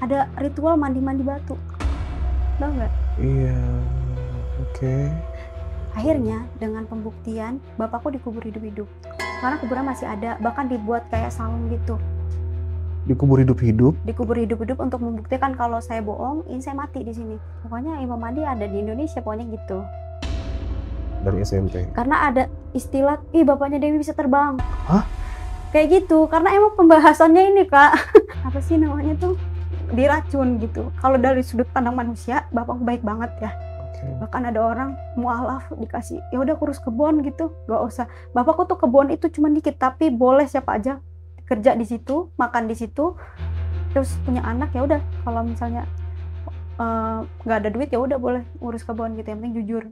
ada ritual mandi-mandi batu. Tahu nggak? Iya, oke. Akhirnya dengan pembuktian bapakku dikubur hidup-hidup. Karena kuburan masih ada, bahkan dibuat kayak saung gitu. Dikubur hidup-hidup? Dikubur hidup-hidup untuk membuktikan kalau saya bohong, ini saya mati di sini. Pokoknya Imam Mahdi ada di Indonesia, pokoknya gitu. Dari SMP. Karena ada istilah, ih bapaknya Dewi bisa terbang. Hah? Kayak gitu, karena emang pembahasannya ini Kak, apa sih namanya tuh, diracun gitu. Kalau dari sudut pandang manusia, bapakku baik banget ya. Bahkan ada orang mualaf dikasih, ya udah kurus kebun gitu, gak usah. Bapakku tuh kebun itu cuma dikit, tapi boleh siapa aja kerja di situ, makan di situ, terus punya anak ya udah. Kalau misalnya nggak ada duit ya udah boleh urus kebun gitu, yang penting jujur.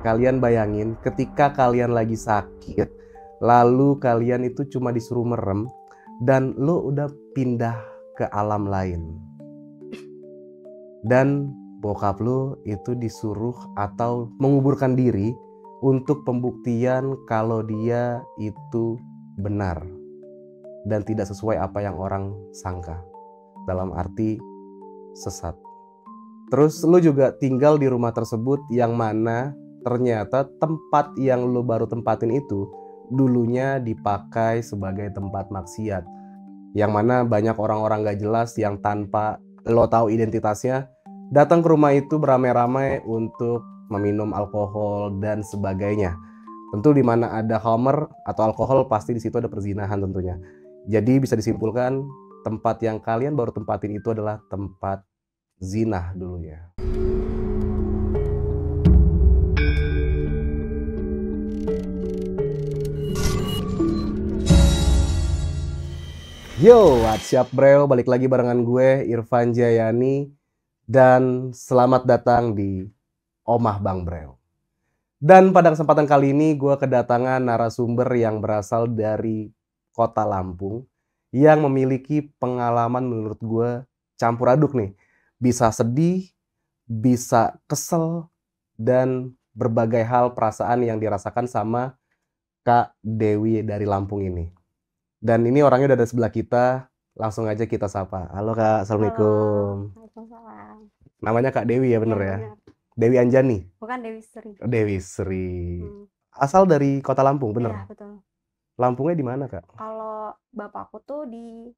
Kalian bayangin ketika kalian lagi sakit, lalu kalian itu cuma disuruh merem, dan lo udah pindah ke alam lain. Dan bokap lo itu disuruh atau menguburkan diri untuk pembuktian kalau dia itu benar dan tidak sesuai apa yang orang sangka, dalam arti sesat. Terus lo juga tinggal di rumah tersebut yang mana ternyata tempat yang lo baru tempatin itu dulunya dipakai sebagai tempat maksiat, yang mana banyak orang-orang gak jelas yang tanpa lo tahu identitasnya datang ke rumah itu beramai-ramai untuk meminum alkohol dan sebagainya. Tentu di mana ada khamr atau alkohol pasti di situ ada perzinahan tentunya. Jadi bisa disimpulkan tempat yang kalian baru tempatin itu adalah tempat zina dulunya. Yo, what's up bro? Balik lagi barengan gue, Irfan Jayani. Dan selamat datang di Omah Bang Bro. Dan pada kesempatan kali ini gue kedatangan narasumber yang berasal dari kota Lampung, yang memiliki pengalaman menurut gue campur aduk nih. Bisa sedih, bisa kesel, dan berbagai hal perasaan yang dirasakan sama Kak Dewi dari Lampung ini. Dan ini orangnya udah ada sebelah kita, langsung aja kita sapa. Halo Kak, Assalamualaikum. Waalaikumsalam. Namanya Kak Dewi ya bener ya? Bener. Dewi Anjani? Bukan Dewi Sri. Dewi Sri. Asal dari kota Lampung, bener? Iya, betul. Lampungnya di mana Kak? Kalau bapakku tuh di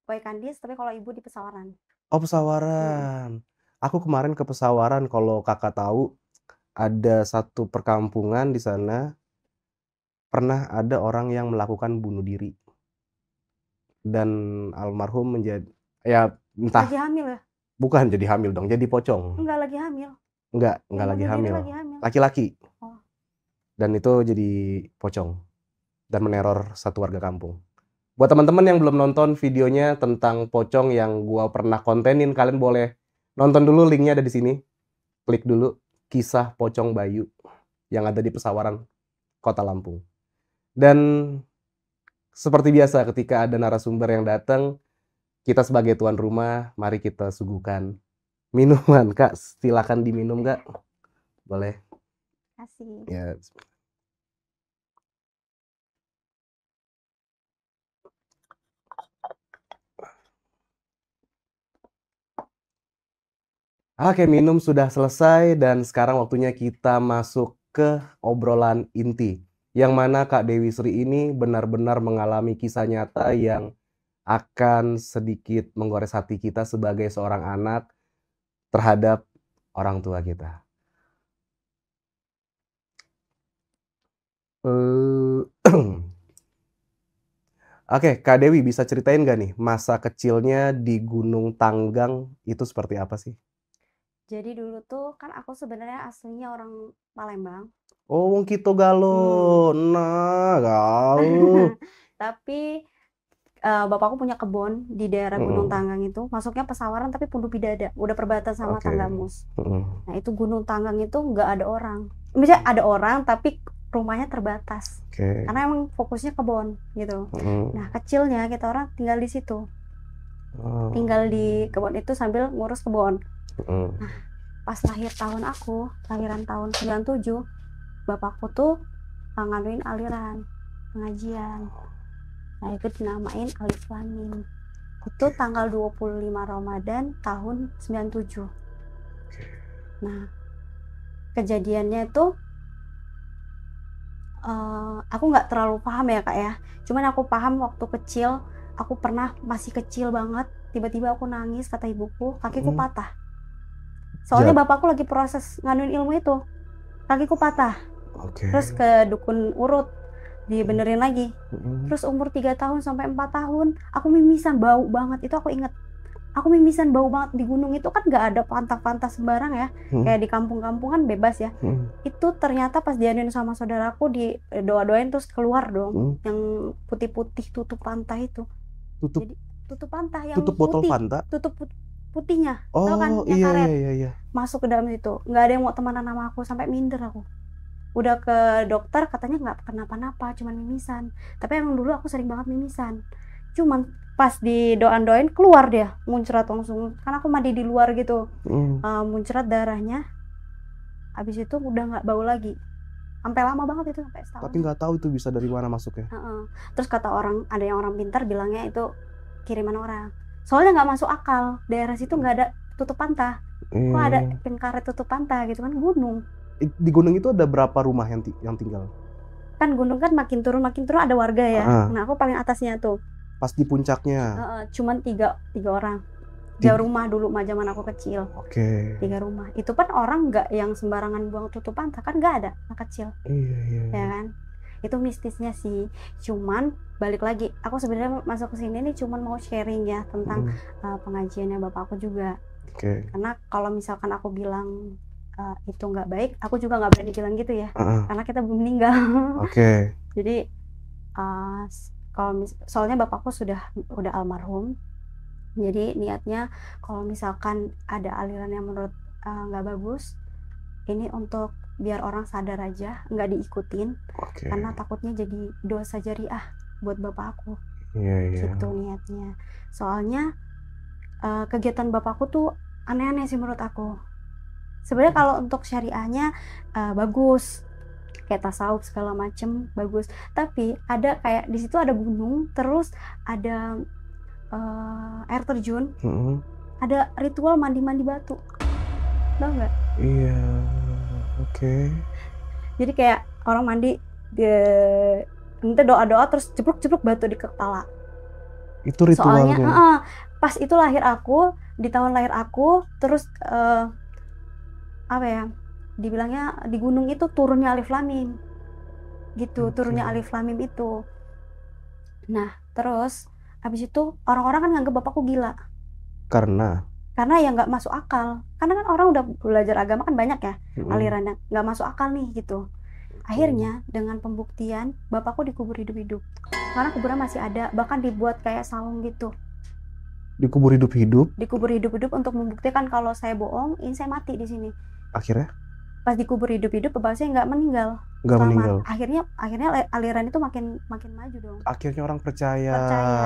Waikandis, tapi kalau ibu di Pesawaran. Oh, Pesawaran. Aku kemarin ke Pesawaran, kalau Kakak tahu ada satu perkampungan di sana pernah ada orang yang melakukan bunuh diri. Dan almarhum menjadi, ya entah. Lagi hamil ya? Bukan jadi hamil dong, jadi pocong. Enggak lagi hamil. Enggak lagi hamil. Laki-laki. Oh. Dan itu jadi pocong dan meneror satu warga kampung. Buat teman-teman yang belum nonton videonya tentang pocong yang gua pernah kontenin, kalian boleh nonton dulu, linknya ada di sini. Klik dulu kisah pocong Bayu yang ada di Pesawaran, kota Lampung. Dan seperti biasa ketika ada narasumber yang datang, kita sebagai tuan rumah, mari kita suguhkan minuman. Kak, silakan diminum Kak. Boleh? Kasih. Ya. Oke, minum sudah selesai dan sekarang waktunya kita masuk ke obrolan inti. Yang mana Kak Dewi Sri ini benar-benar mengalami kisah nyata yang akan sedikit menggores hati kita sebagai seorang anak terhadap orang tua kita. Oke, Kak Dewi bisa ceritain gak nih masa kecilnya di Gunung Tanggang itu seperti apa sih? Jadi dulu tuh kan aku sebenarnya aslinya orang Palembang. Oh, wong Kito Galo. Nah, gaul. Tapi bapakku punya kebun di daerah Gunung Tanggang itu, masuknya Pesawaran tapi Pundu Pidada, udah perbatasan sama Tanggamus. Nah itu Gunung Tanggang itu nggak ada orang, misalnya ada orang tapi rumahnya terbatas, karena emang fokusnya kebun gitu. Nah kecilnya kita orang tinggal di situ, tinggal di kebun itu sambil ngurus kebun. Nah pas lahiran tahun 97, bapakku tuh ngaduin aliran pengajian. Nah itu dinamain Al-Islamin. Itu tanggal 25 Ramadan tahun 97. Nah, kejadiannya itu aku nggak terlalu paham ya Kak ya. Cuman aku paham waktu kecil, aku pernah masih kecil banget, tiba-tiba aku nangis, kata ibuku, kakiku patah. Soalnya bapakku lagi proses nganuin ilmu itu, kakiku patah. Terus ke dukun urut, dibenerin lagi. Terus umur 3 tahun sampai 4 tahun, aku mimisan, bau banget. Itu aku inget. Aku mimisan, bau banget. Di gunung itu kan gak ada pantah-pantah sembarang ya. Kayak di kampung-kampung kan bebas ya. Itu ternyata pas dianuin sama saudaraku, di doa-doain terus keluar dong. Yang putih-putih tutup pantah itu. Jadi tutup pantah yang tutup botol putih. Fanta? Tutup putihnya. Oh, tau kan yang iya, karet. iya. Masuk ke dalam situ. Gak ada yang mau temenan sama aku, sampai minder aku. Udah ke dokter katanya nggak kenapa-napa, cuman mimisan. Tapi emang dulu aku sering banget mimisan. Cuman pas di doain keluar dia, muncrat langsung. Kan aku mandi di luar gitu, muncrat darahnya. Habis itu udah nggak bau lagi. Sampai lama banget itu, sampai setahun. Tapi nggak tahu itu bisa dari mana masuknya. Terus kata orang, ada yang orang pintar bilangnya itu kiriman orang. Soalnya nggak masuk akal, daerah situ nggak ada tutup pantah. Kok ada karet tutup pantah gitu kan, gunung. Di gunung itu ada berapa rumah yang tinggal? Kan gunung kan makin turun ada warga ya. Nah aku paling atasnya tuh. Pas di puncaknya? Cuman tiga orang. 3 rumah dulu zaman aku kecil. 3 rumah. Itu kan orang nggak yang sembarangan buang tutup pantah, kan nggak ada anak kecil. Iya. Ya kan? Itu mistisnya sih. Cuman balik lagi, aku sebenarnya masuk ke sini nih cuman mau sharing ya tentang pengajiannya bapakku juga. Karena kalau misalkan aku bilang itu nggak baik, aku juga nggak berani bilang gitu ya, karena kita belum meninggal. Jadi soalnya bapakku udah almarhum, jadi niatnya kalau misalkan ada aliran yang menurut nggak bagus, ini untuk biar orang sadar aja, nggak diikutin, karena takutnya jadi dosa jariah buat bapak aku. Gitu niatnya. Soalnya kegiatan bapakku tuh aneh-aneh sih menurut aku. Sebenarnya kalau untuk syariahnya bagus, kayak tasawuf segala macem bagus. Tapi ada kayak di situ ada gunung, terus ada air terjun, ada ritual mandi batu, tau nggak? Iya, Jadi kayak orang mandi, nanti doa terus ceplok batu di kepala. Itu ritualnya. Soalnya pas itu lahir aku, di tahun lahir aku, terus apa ya, dibilangnya di gunung itu turunnya alif lam mim gitu. Turunnya alif lam mim itu. Nah terus habis itu orang-orang kan nganggep bapakku gila karena ya nggak masuk akal, karena kan orang udah belajar agama kan banyak ya alirannya, nggak masuk akal nih gitu. Akhirnya dengan pembuktian bapakku dikubur hidup-hidup, karena kuburan masih ada, bahkan dibuat kayak saung gitu. Dikubur hidup-hidup untuk membuktikan kalau saya bohong, ini saya mati di sini. Akhirnya pas dikubur hidup-hidup bapak saya nggak meninggal. Akhirnya aliran itu makin maju dong. Akhirnya orang percaya.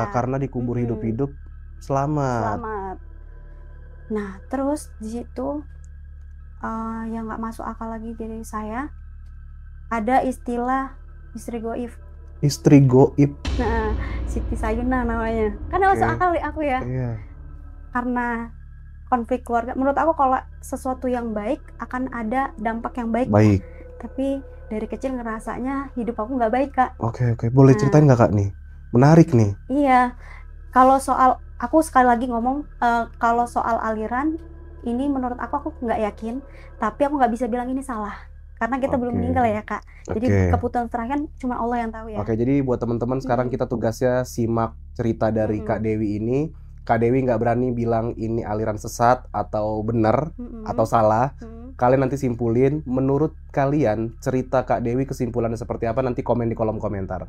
Karena dikubur hidup-hidup selamat. Nah terus di situ yang nggak masuk akal lagi dari saya, ada istilah istri goib. Nah, Siti Sayuna namanya. Kan masuk akal aku ya. Karena konflik keluarga, menurut aku kalau sesuatu yang baik akan ada dampak yang baik. Tapi dari kecil ngerasanya hidup aku nggak baik Kak. Oke. Boleh ceritain nggak Kak nih? Menarik nih. Iya. Kalau soal, aku sekali lagi ngomong, kalau soal aliran ini menurut aku nggak yakin. Tapi aku nggak bisa bilang ini salah, karena kita belum meninggal ya Kak. Jadi keputusan terakhir cuma Allah yang tahu ya. Jadi buat teman-teman sekarang kita tugasnya simak cerita dari Kak Dewi ini. Kak Dewi nggak berani bilang ini aliran sesat atau benar atau salah. Kalian nanti simpulin, menurut kalian cerita Kak Dewi kesimpulannya seperti apa, nanti komen di kolom komentar.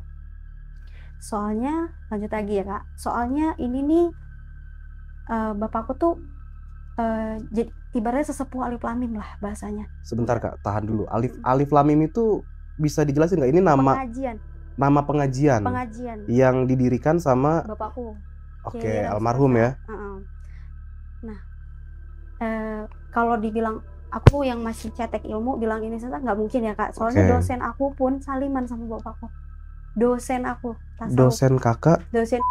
Soalnya lanjut lagi ya Kak. Soalnya ini nih bapakku tuh jadi ibaratnya sesepuh alif lam mim lah bahasanya. Sebentar Kak, tahan dulu. Alif lam mim itu bisa dijelasin nggak? Ini nama pengajian yang didirikan sama bapakku. Almarhum ya. Nah, kalau dibilang aku yang masih cetek ilmu bilang ini sesat nggak mungkin ya Kak. Soalnya dosen aku pun saliman sama bapakku. Dosen aku. Dosen kakak? Dosen.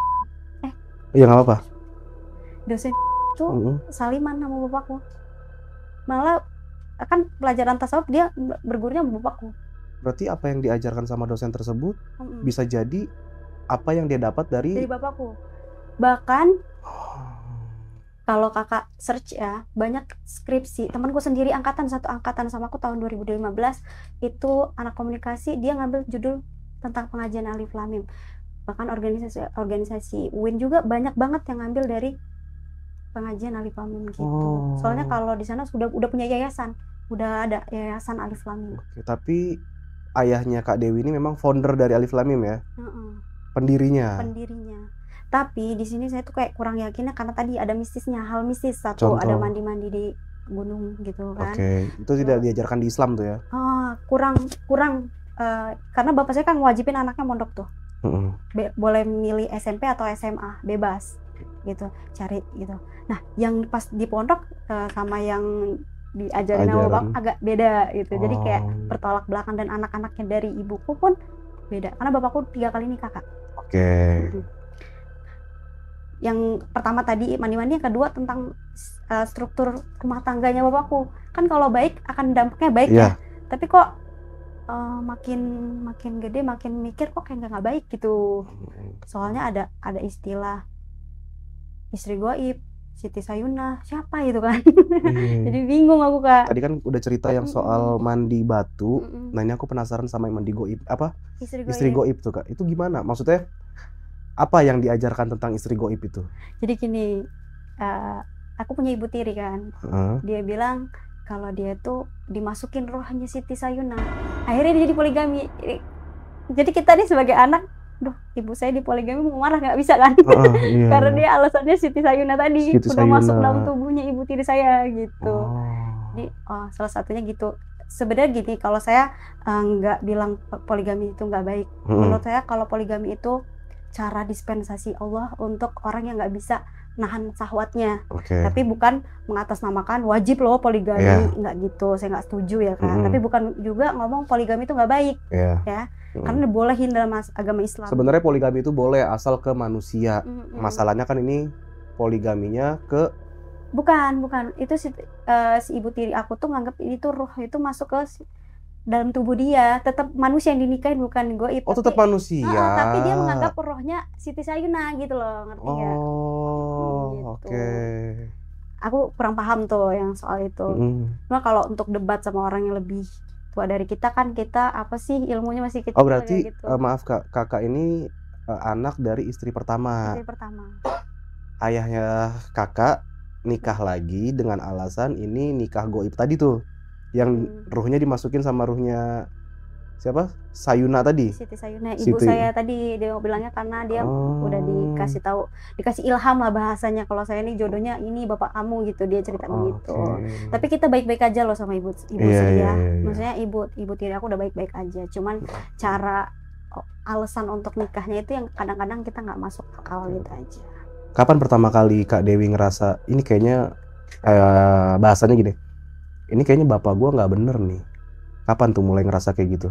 Iya nggak apa-apa. dosen itu saliman sama bapakku. Malah kan pelajaran tasawuf dia bergurunya sama bapakku. Berarti apa yang diajarkan sama dosen tersebut bisa jadi apa yang dia dapat dari bapakku. Bahkan kalau kakak search ya, banyak skripsi temanku sendiri satu angkatan sama aku tahun 2015 itu anak komunikasi, dia ngambil judul tentang pengajian Alif Lam Mim. Bahkan organisasi UIN juga banyak banget yang ngambil dari pengajian Alif Lam Mim gitu. Soalnya kalau di sana udah punya yayasan, udah ada yayasan Alif Lam Mim. Oke, tapi ayahnya Kak Dewi ini memang founder dari Alif Lam Mim ya? Pendirinya. Tapi di sini saya tuh kayak kurang yakinnya karena tadi ada mistisnya, hal mistis. Satu, ada mandi-mandi di gunung gitu kan. Oke, itu tidak diajarkan di Islam tuh ya? Kurang karena bapak saya kan ngewajibin anaknya mondok tuh. Boleh milih SMP atau SMA, bebas gitu, cari gitu. Nah, yang pas di pondok sama yang diajarin sama bapak agak beda gitu. Jadi kayak bertolak belakang, dan anak-anaknya dari ibuku pun beda. Karena bapakku 3 kali nikah, Kak. Oke. Yang pertama tadi mandi-mandi, yang kedua tentang struktur rumah tangganya bapakku. Kan kalau baik akan dampaknya baik ya. Tapi kok makin gede makin mikir kok kayak nggak baik gitu. Soalnya ada istilah istri goib, Siti Sayunah, siapa itu kan? Jadi bingung aku, Kak. Tadi kan udah cerita yang soal mandi batu. Nah, ini aku penasaran sama yang mandi goib. Apa? Istri goib tuh, Kak. Itu gimana? Maksudnya apa yang diajarkan tentang istri goib itu? Jadi gini, aku punya ibu tiri kan. Dia bilang kalau dia tuh dimasukin rohnya Siti Sayunah. Akhirnya dia jadi poligami. Jadi kita nih sebagai anak, ibu saya di poligami mau marah nggak bisa kan? Iya. Karena dia alasannya Siti Sayunah tadi udah masuk dalam tubuhnya ibu tiri saya gitu. Jadi salah satunya gitu. Sebenarnya gini, kalau saya nggak bilang poligami itu nggak baik. Menurut saya kalau poligami itu cara dispensasi Allah untuk orang yang nggak bisa nahan syahwatnya. Tapi bukan mengatasnamakan wajib loh poligami, nggak gitu. Saya nggak setuju ya kan. Tapi bukan juga ngomong poligami itu nggak baik, ya. Karena dibolehin dalam agama Islam. Sebenarnya poligami itu boleh asal ke manusia. Masalahnya kan ini poligaminya ke bukan. Itu si ibu tiri aku tuh nganggap ini tuh ruh itu masuk ke dalam tubuh dia, tetap manusia yang dinikahin, bukan goib. Tetap manusia. Tapi dia menganggap rohnya Siti Sayunah gitu loh, ngerti nggak? Gitu. Oke. Aku kurang paham tuh yang soal itu. Cuma kalau untuk debat sama orang yang lebih tua dari kita kan, kita apa sih ilmunya masih kecil. Berarti gitu. Maaf Kak, kakak ini anak dari istri pertama. Ayahnya kakak nikah lagi dengan alasan ini nikah goib tadi tuh. Yang ruhnya dimasukin sama ruhnya siapa? Sayuna tadi. Siti Sayunah, ibu saya tadi dia bilangnya karena dia udah dikasih ilham lah bahasanya, kalau saya ini jodohnya ini bapak kamu gitu, dia cerita begitu. Tapi kita baik-baik aja loh sama ibu saya. Maksudnya ibu tiri aku udah baik-baik aja. Cuman cara alasan untuk nikahnya itu yang kadang-kadang kita nggak masuk akal gitu aja. Kapan pertama kali Kak Dewi ngerasa ini kayaknya bahasanya gini? Ini kayaknya bapak gua nggak bener nih. Kapan tuh mulai ngerasa kayak gitu?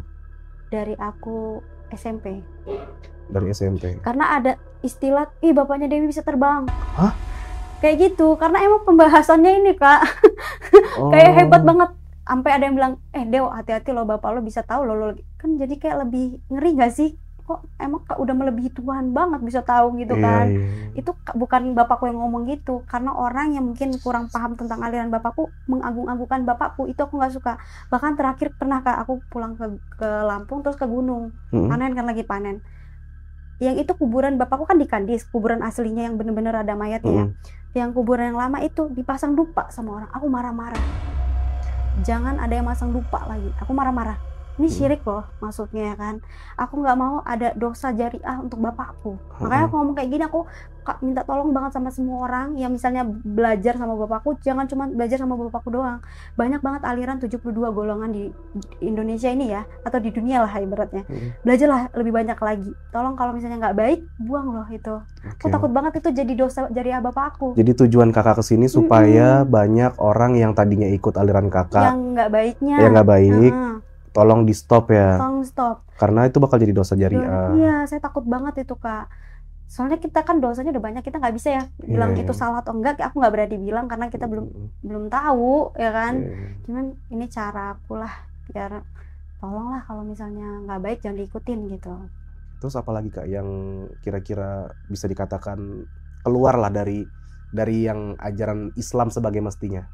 Dari aku SMP. Dari SMP. Karena ada istilah, bapaknya Dewi bisa terbang. Hah? Kayak gitu. Karena emang pembahasannya ini, Kak. Kayak hebat banget. Sampai ada yang bilang, Dew, hati-hati loh, bapak lo bisa tahu lo. Kan jadi kayak lebih ngeri gak sih? Kok emang udah melebihi Tuhan banget bisa tahu gitu kan. Itu bukan bapakku yang ngomong gitu, karena orang yang mungkin kurang paham tentang aliran bapakku mengagung-agungkan bapakku. Itu aku nggak suka. Bahkan terakhir pernah Kak, aku pulang ke Lampung terus ke gunung, panen kan, lagi panen. Yang itu kuburan bapakku kan di Kandis, kuburan aslinya yang bener-bener ada mayatnya. Yang kuburan yang lama itu dipasang dupa sama orang. Aku marah-marah. Jangan ada yang masang dupa lagi. Aku marah-marah. Ini syirik loh maksudnya ya kan. Aku nggak mau ada dosa jariah untuk bapakku. Makanya aku ngomong kayak gini, aku minta tolong banget sama semua orang yang misalnya belajar sama bapakku, jangan cuma belajar sama bapakku doang. Banyak banget aliran 72 golongan di Indonesia ini ya, atau di dunia lah ibaratnya. Belajarlah lebih banyak lagi. Tolong kalau misalnya nggak baik, buang loh itu. Aku takut banget itu jadi dosa jariah bapakku. Jadi tujuan kakak kesini supaya banyak orang yang tadinya ikut aliran kakak yang nggak baiknya, yang nggak baik, tolong di stop ya. Tolong stop. Karena itu bakal jadi dosa jariah. Iya, saya takut banget itu Kak. Soalnya kita kan dosanya udah banyak, kita nggak bisa ya bilang itu salah atau enggak. Aku nggak berani bilang karena kita belum tahu ya kan. Cuman ini cara aku lah, biar tolonglah kalau misalnya nggak baik jangan diikutin gitu. Terus apalagi Kak yang kira-kira bisa dikatakan keluar lah dari yang ajaran Islam sebagai mestinya,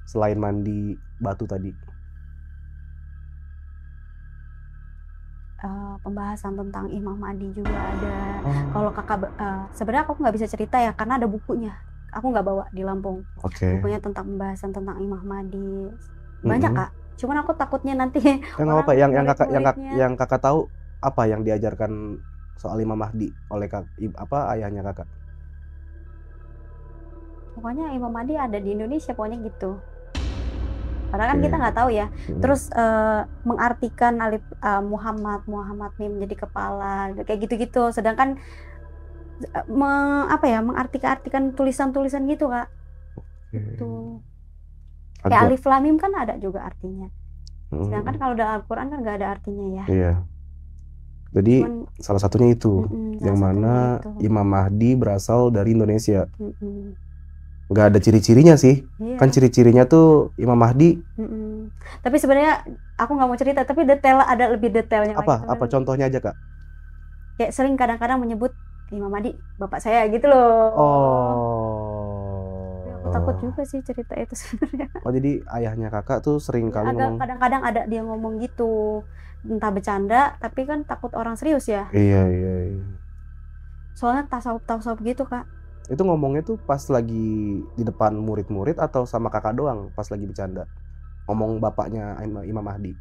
selain mandi batu tadi? Pembahasan tentang Imam Mahdi juga ada. Kalau kakak sebenarnya aku nggak bisa cerita ya karena ada bukunya, aku nggak bawa di Lampung. Bukunya tentang pembahasan tentang Imam Mahdi banyak Kak, cuman aku takutnya nanti nggak apa yang kakak tahu apa yang diajarkan soal Imam Mahdi oleh ayahnya kakak. Pokoknya Imam Mahdi ada di Indonesia pokoknya gitu. Padahal kan kita nggak tahu ya. Terus mengartikan alif Muhammad Mim menjadi kepala kayak gitu-gitu. Sedangkan mengartikan tulisan-tulisan gitu Kak. Itu kayak alif lam mim kan ada juga artinya. Sedangkan kalau dalam Al-Quran kan nggak ada artinya ya. Iya. Jadi salah satunya itu yang mana Imam Mahdi berasal dari Indonesia. Nggak ada ciri-cirinya sih, kan ciri-cirinya tuh Imam Mahdi. Tapi sebenarnya aku nggak mau cerita, tapi ada lebih detailnya. Apa contohnya aja Kak? Kayak sering kadang-kadang menyebut Imam Mahdi bapak saya gitu loh. Aku takut juga sih cerita itu sebenarnya. Jadi ayahnya kakak tuh sering kali ngomong. Kadang-kadang ada dia ngomong gitu, entah bercanda, tapi kan takut orang serius ya. Iya. Soalnya tasawuf gitu Kak. Itu ngomongnya tuh pas lagi di depan murid-murid atau sama kakak doang pas lagi bercanda? Ngomong bapaknya Imam Mahdi.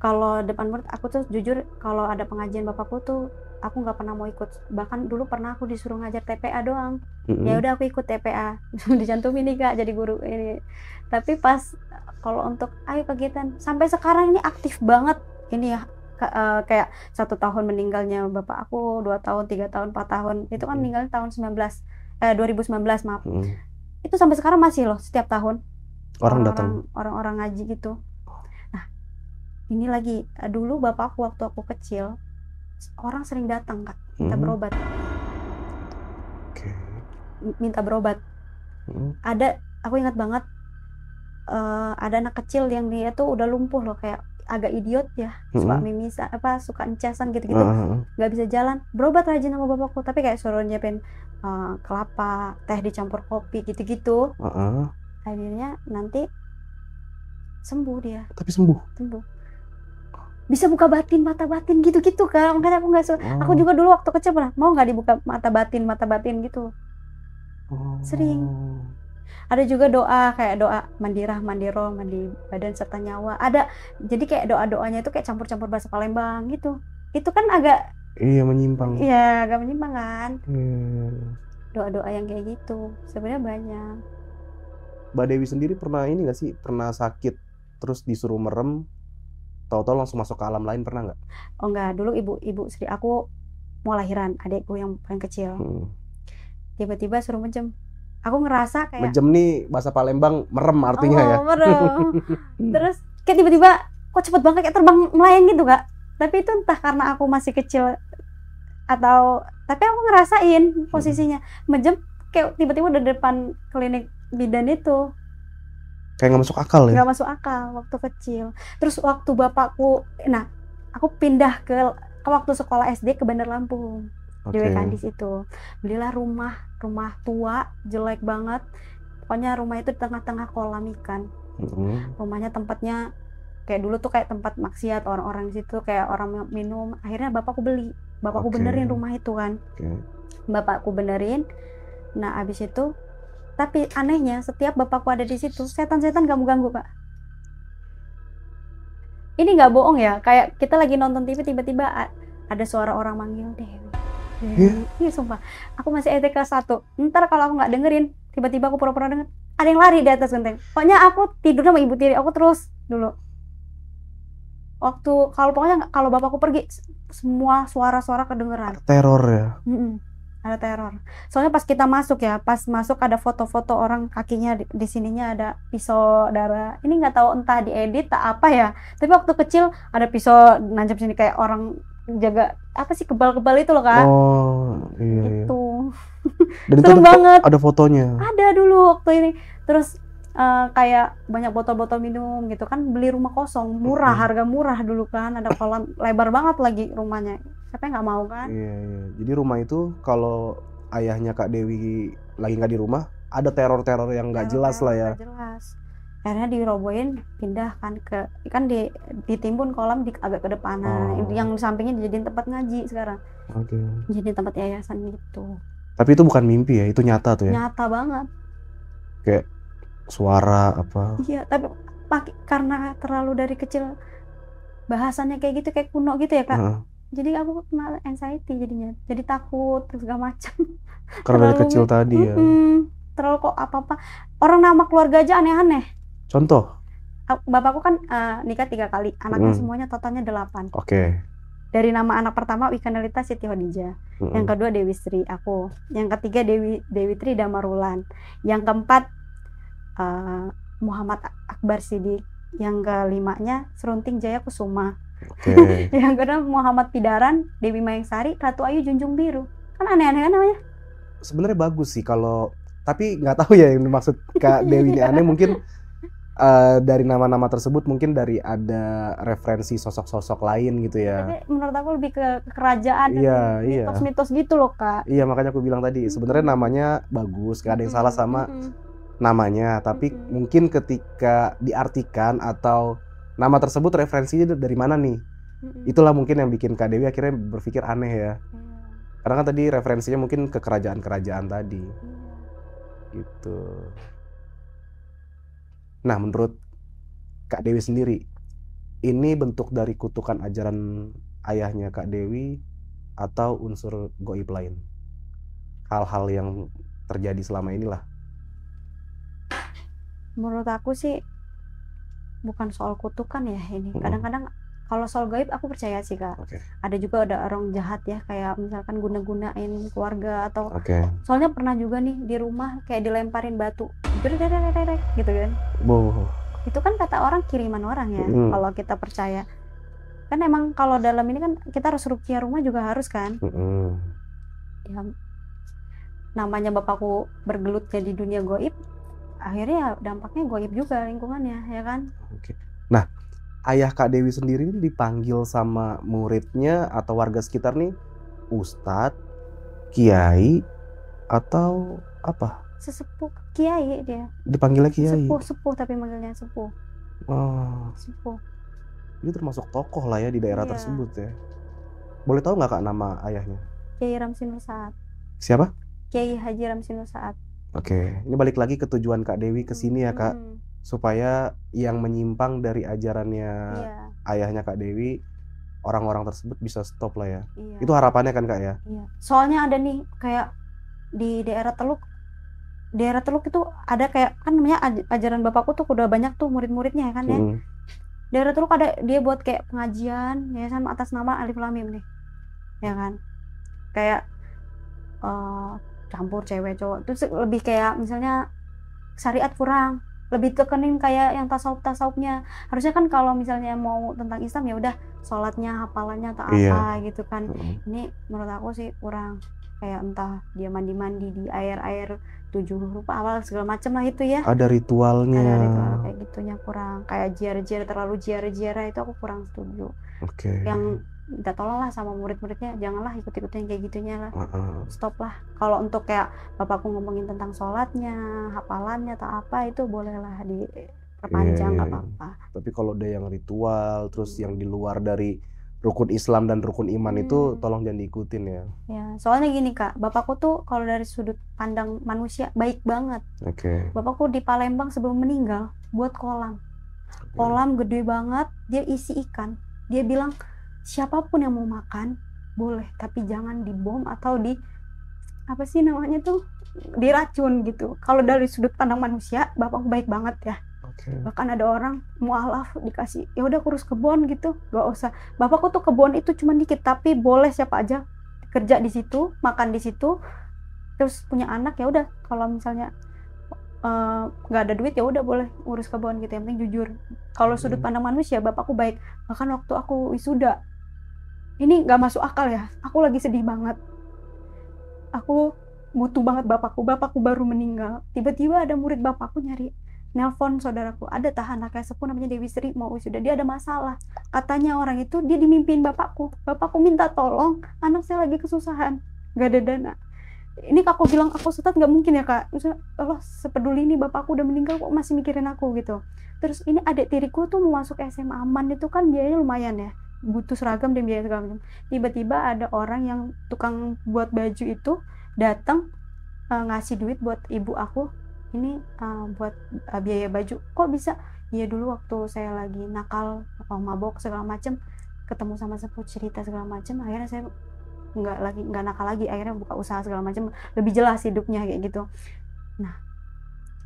Kalau depan murid aku tuh jujur kalau ada pengajian bapakku tuh aku nggak pernah mau ikut. Bahkan dulu pernah aku disuruh ngajar TPA doang. Ya udah aku ikut TPA. Dicantumin nih Kak jadi guru ini. Tapi pas kalau untuk ayo kegiatan sampai sekarang ini aktif banget ini ya. Kayak 1 tahun meninggalnya bapak aku, 2 tahun, 3 tahun, 4 tahun. Itu kan meninggalnya tahun 2019 maaf. Itu sampai sekarang masih loh setiap tahun orang-orang ngaji gitu. Nah ini lagi dulu bapakku waktu aku kecil orang sering datang Kak minta berobat. Minta berobat. Ada, aku ingat banget ada anak kecil yang dia tuh udah lumpuh loh, kayak agak idiot ya, suka mimisan suka encesan gitu-gitu, nggak bisa jalan, berobat rajin sama bapakku, tapi kayak suruh nyiapin kelapa, teh dicampur kopi gitu-gitu. Akhirnya nanti sembuh dia. Tapi sembuh? Bisa buka mata batin gitu-gitu Kak. Makanya aku nggak aku juga dulu waktu kecil pernah mau nggak dibuka mata batin gitu. Sering. Ada juga doa kayak doa mandirah, mandiro, mandi badan serta nyawa. Ada, jadi kayak doa-doanya itu kayak campur-campur bahasa Palembang gitu. Itu kan agak menyimpang. Iya, agak menyimpang kan. Doa-doa yang kayak gitu sebenarnya banyak. Mbak Dewi sendiri pernah ini nggak sih? Pernah sakit terus disuruh merem, tahu-tahu langsung masuk ke alam lain, pernah nggak? Oh enggak, dulu ibu sendiri aku mau lahiran, adikku yang paling kecil. Tiba-tiba suruh menjem. Aku ngerasa kayak menjem nih bahasa Palembang merem artinya ya. Merem. Terus kayak tiba-tiba kok cepet banget kayak terbang melayang gitu Kak. Tapi itu entah karena aku masih kecil atau tapi aku ngerasain posisinya menjem kayak tiba-tiba di depan klinik bidan itu. Kayak nggak masuk akal ya? Nggak masuk akal waktu kecil. Terus waktu bapakku, aku pindah ke waktu sekolah SD ke Bandar Lampung. Di Wekandis itu belilah rumah tua jelek banget, pokoknya rumah itu di tengah-tengah kolam ikan. Rumahnya tempatnya kayak dulu tuh kayak tempat maksiat, orang-orang di situ kayak orang minum. Akhirnya bapakku benerin rumah itu kan. Bapakku benerin. Nah abis itu tapi anehnya setiap bapakku ada di situ setan-setan ganggu Kak. Ini nggak bohong ya, kayak kita lagi nonton TV tiba-tiba ada suara orang manggil Dewi. Iya sumpah, aku masih SD kelas 1. Ntar kalau aku nggak dengerin, tiba-tiba aku pura-pura denger, ada yang lari di atas genteng. Pokoknya aku tidur sama ibu tiri aku terus dulu. Pokoknya kalau bapakku pergi, semua suara-suara kedengeran. Teror ya? Ada teror. Soalnya pas kita masuk ada foto-foto orang kakinya di sininya ada pisau darah. Ini nggak tahu entah diedit tak apa ya. Tapi waktu kecil ada pisau nancap sini kayak orang jaga apa sih kebal-kebal itu loh Kak. Oh iya. Itu Dan itu serem banget. Ada fotonya. Ada dulu waktu ini. Terus kayak banyak botol-botol minum gitu kan, beli rumah kosong murah, harga murah dulu kan, ada kolam lebar banget lagi rumahnya, siapa yang nggak mau kan. Iya. Jadi rumah itu kalau ayahnya Kak Dewi lagi nggak di rumah, ada teror-teror yang nggak jelas lah ya. Nggak jelas. Akhirnya dirobohin, pindah kan ditimbun kolam agak ke depan. Yang sampingnya dijadiin tempat ngaji sekarang. Jadi tempat yayasan gitu. Tapi itu bukan mimpi ya, itu nyata tuh ya. Nyata banget. Kayak suara apa? Iya, tapi karena terlalu dari kecil bahasannya kayak gitu, kayak kuno gitu ya Kak. Jadi aku kena anxiety jadinya, jadi takut segala macam. Karena dari kecil tadi ya. Terlalu kok apa-apa. Orang nama keluarga aja aneh-aneh. Contoh? Bapakku kan nikah 3 kali, anaknya semuanya totalnya 8. Oke. Dari nama anak pertama Wikanalita Siti Hodijah, yang kedua Dewi Sri aku, yang ketiga Dewi Tri Damarulan, yang keempat Muhammad Akbar Sidik, yang kelimanya Serunting Jaya Kusuma, yang kedua Muhammad Pidaran, Dewi Mayangsari, Ratu Ayu Junjung Biru. Kan aneh-aneh kan namanya? Sebenarnya bagus sih kalau, tapi nggak tahu ya yang dimaksud Kak Dewi ini aneh. Mungkin dari nama-nama tersebut mungkin dari ada referensi sosok-sosok lain gitu ya. Tapi menurut aku lebih ke kerajaan, mitos-mitos gitu loh Kak. Iya, makanya aku bilang tadi sebenarnya namanya bagus, gak ada yang salah sama namanya, tapi mungkin ketika diartikan atau nama tersebut referensinya dari mana nih, itulah mungkin yang bikin Kak Dewi akhirnya berpikir aneh ya. Karena kan tadi referensinya mungkin ke kerajaan-kerajaan tadi gitu. Nah, menurut Kak Dewi sendiri, ini bentuk dari kutukan ajaran ayahnya Kak Dewi atau unsur goib lain? Hal-hal yang terjadi selama inilah. Menurut aku sih bukan soal kutukan ya ini. Kadang-kadang kalau soal gaib aku percaya sih Kak. Ada juga orang jahat ya, kayak misalkan guna-gunain keluarga atau soalnya pernah juga nih di rumah kayak dilemparin batu gitu kan. Itu kan kata orang kiriman orang ya. Kalau kita percaya kan emang kalau dalam ini kan kita harus ruqyah rumah juga harus kan. Ya, namanya bapakku bergelut jadi dunia goib, akhirnya dampaknya goib juga lingkungannya ya kan. Nah, ayah Kak Dewi sendiri dipanggil sama muridnya atau warga sekitar nih Ustadz, Kiai, atau apa? Sesepuh, Kiai dia. Dipanggilnya Kiai? Sepuh tapi manggilnya sepuh. Sepuh. Dia termasuk tokoh lah ya di daerah tersebut ya. Boleh tahu nggak Kak nama ayahnya? Kiai Ramsi Nur Saat. Siapa? Kiai Haji Ramsi Nur Saat. Ini balik lagi ke tujuan Kak Dewi kesini ya Kak, supaya yang menyimpang dari ajarannya ayahnya Kak Dewi, orang-orang tersebut bisa stop lah ya. Itu harapannya kan Kak ya? Soalnya ada nih kayak di daerah Teluk itu ada kayak kan namanya ajaran bapakku tuh udah banyak tuh murid-muridnya kan ya. Daerah Teluk ada dia buat kayak pengajian ya sama atas nama Alif Lam Mim nih. Ya kan? Kayak campur cewek cowok itu lebih kayak misalnya syariat kurang, lebih tekenin kayak yang tasawufnya. Harusnya kan kalau misalnya mau tentang Islam ya udah sholatnya, hafalannya atau apa gitu kan. Ini menurut aku sih kurang, kayak entah dia mandi di air 7 rupa awal segala macam lah itu ya. Ada ritualnya. Ada ritual kayak gitunya kurang, kayak terlalu jiara itu aku kurang setuju. Yang minta tolong lah sama murid-muridnya, janganlah ikut-ikutin kayak gitunya lah. Stop lah. Kalau untuk kayak bapakku ngomongin tentang sholatnya, hafalannya atau apa itu bolehlah diperpanjang, nggak apa-apa. Tapi kalau ada yang ritual terus yang di luar dari rukun Islam dan rukun iman itu tolong jangan diikutin ya. Ya, soalnya gini Kak, bapakku tuh kalau dari sudut pandang manusia baik banget. Bapakku di Palembang sebelum meninggal buat kolam gede banget, dia isi ikan. Dia bilang siapapun yang mau makan boleh, tapi jangan dibom atau apa sih namanya tuh, diracun gitu. Kalau dari sudut pandang manusia bapakku baik banget ya. Bahkan ada orang mualaf dikasih ya udah kurus kebun gitu, gak usah. Bapakku tuh kebun itu cuma dikit, tapi boleh siapa aja kerja di situ, makan di situ, terus punya anak ya udah. Kalau misalnya nggak ada duit ya udah boleh urus kebun gitu, yang penting jujur. Kalau sudut pandang manusia bapakku baik. Bahkan waktu aku wisuda ini nggak masuk akal ya, aku lagi sedih banget, aku butuh banget bapakku baru meninggal. Tiba-tiba ada murid bapakku nyari, nelpon saudaraku, ada anaknya sepuh namanya Dewi Sri mau wisuda, dia ada masalah, katanya orang itu dia dimimpiin bapakku minta tolong, anak saya lagi kesusahan, gak ada dana. Ini aku bilang, aku Ustadz nggak mungkin ya kak, maksudnya Allah sepeduli ini bapakku udah meninggal kok masih mikirin aku gitu. Terus ini adik tiriku tuh mau masuk SMA Aman, itu kan biayanya lumayan ya, butuh seragam dan biaya segala macam. Tiba-tiba ada orang yang tukang buat baju itu datang, ngasih duit buat ibu aku, ini buat biaya baju. Kok bisa? Iya dulu waktu saya lagi nakal, mabok segala macam, ketemu sama sepuh cerita segala macam, akhirnya saya nggak nakal lagi, akhirnya buka usaha segala macam, lebih jelas hidupnya kayak gitu. Nah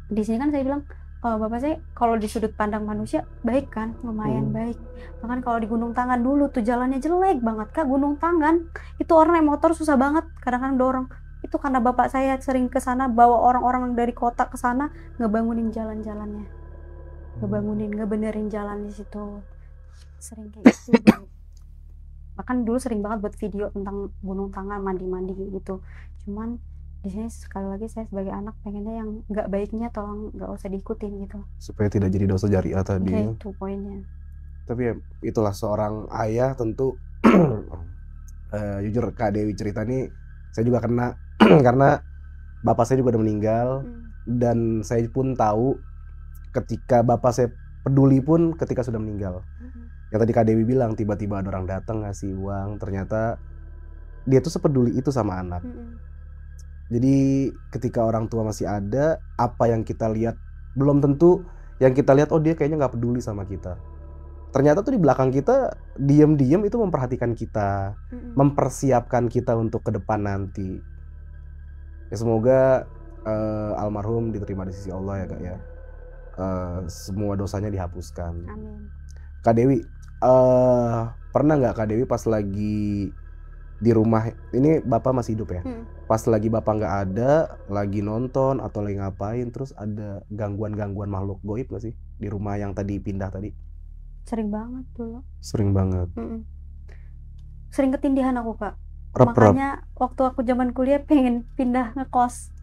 di sini kan saya bilang, bapak saya kalau di sudut pandang manusia baik kan, lumayan baik. Bahkan kalau di Gunung Tangan dulu tuh jalannya jelek banget kak, Gunung Tangan itu orang naik motor susah banget, kadang-kadang dorong. Itu karena bapak saya sering ke sana, bawa orang-orang dari kota ke sana, ngebangunin jalan-jalannya, ngebenerin jalan di situ, sering kayak gitu. Bahkan dulu sering banget buat video tentang Gunung Tangan, mandi-mandi gitu. Cuman di sini sekali lagi saya sebagai anak pengennya yang nggak baiknya tolong nggak usah diikutin gitu. Supaya tidak jadi dosa jariah tadi. Okay, itu poinnya. Tapi ya, itulah seorang ayah tentu. Jujur Kak Dewi cerita nih, saya juga kena karena bapak saya juga udah meninggal. Dan saya pun tahu ketika bapak saya peduli pun ketika sudah meninggal. Yang tadi Kak Dewi bilang, tiba-tiba ada orang datang ngasih uang, ternyata dia tuh sepeduli itu sama anak. Jadi ketika orang tua masih ada, apa yang kita lihat belum tentu yang kita lihat, oh dia kayaknya nggak peduli sama kita. Ternyata tuh di belakang kita diam-diam itu memperhatikan kita, mempersiapkan kita untuk ke depan nanti. Ya semoga almarhum diterima di sisi Allah ya kak ya. Semua dosanya dihapuskan. Amin. Kak Dewi, pernah nggak Kak Dewi pas lagi di rumah, ini bapak masih hidup ya? Pas lagi bapak nggak ada, lagi nonton atau lagi ngapain, terus ada gangguan-gangguan makhluk goib nggak sih di rumah yang tadi pindah tadi? Sering banget dulu. Sering banget. Sering ketindihan aku kak. Rep-rep. Makanya waktu aku zaman kuliah pengen pindah ngekos.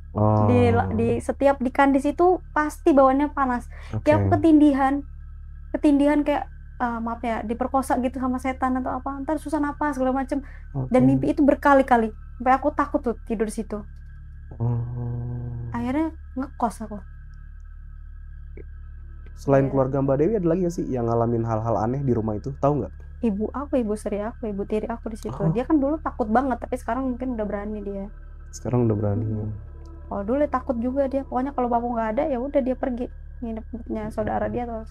Di setiap di kandis itu pasti bawaannya panas. Kayak aku ketindihan kayak maaf ya, diperkosa gitu sama setan atau apa, ntar susah napas segala macem. Dan mimpi itu berkali-kali sampai aku takut tuh tidur di situ. Akhirnya ngekos aku. Selain keluarga Mbak Dewi ada lagi gak sih yang ngalamin hal-hal aneh di rumah itu, tahu nggak? Ibu Sri aku, ibu tiri aku di situ. Dia kan dulu takut banget, tapi sekarang mungkin udah berani dia. Sekarang udah berani. Kalau dulu takut juga dia, pokoknya kalau bapak nggak ada ya udah dia pergi nginepnya saudara dia atau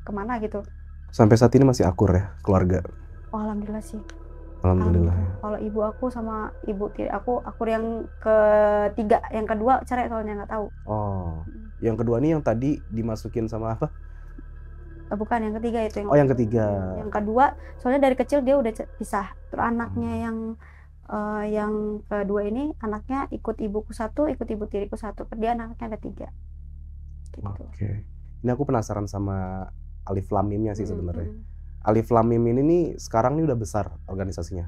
kemana gitu. Sampai saat ini masih akur ya keluarga? Oh, alhamdulillah sih. Alhamdulillah. Kalau ibu aku sama ibu tiri aku akur yang ketiga, yang kedua cerai soalnya nggak tahu. Yang kedua nih yang tadi dimasukin sama apa? Bukan, yang ketiga itu yang. Yang ketiga. Yang kedua soalnya dari kecil dia udah pisah. Terus anaknya yang kedua ini anaknya ikut ibuku satu, ikut ibu tiriku satu. Dia anaknya ada 3. Gitu. Oke. Ini aku penasaran sama Alif Lam Mimnya sih sebenarnya. Alif Lam Mim ini nih sekarang nih udah besar organisasinya.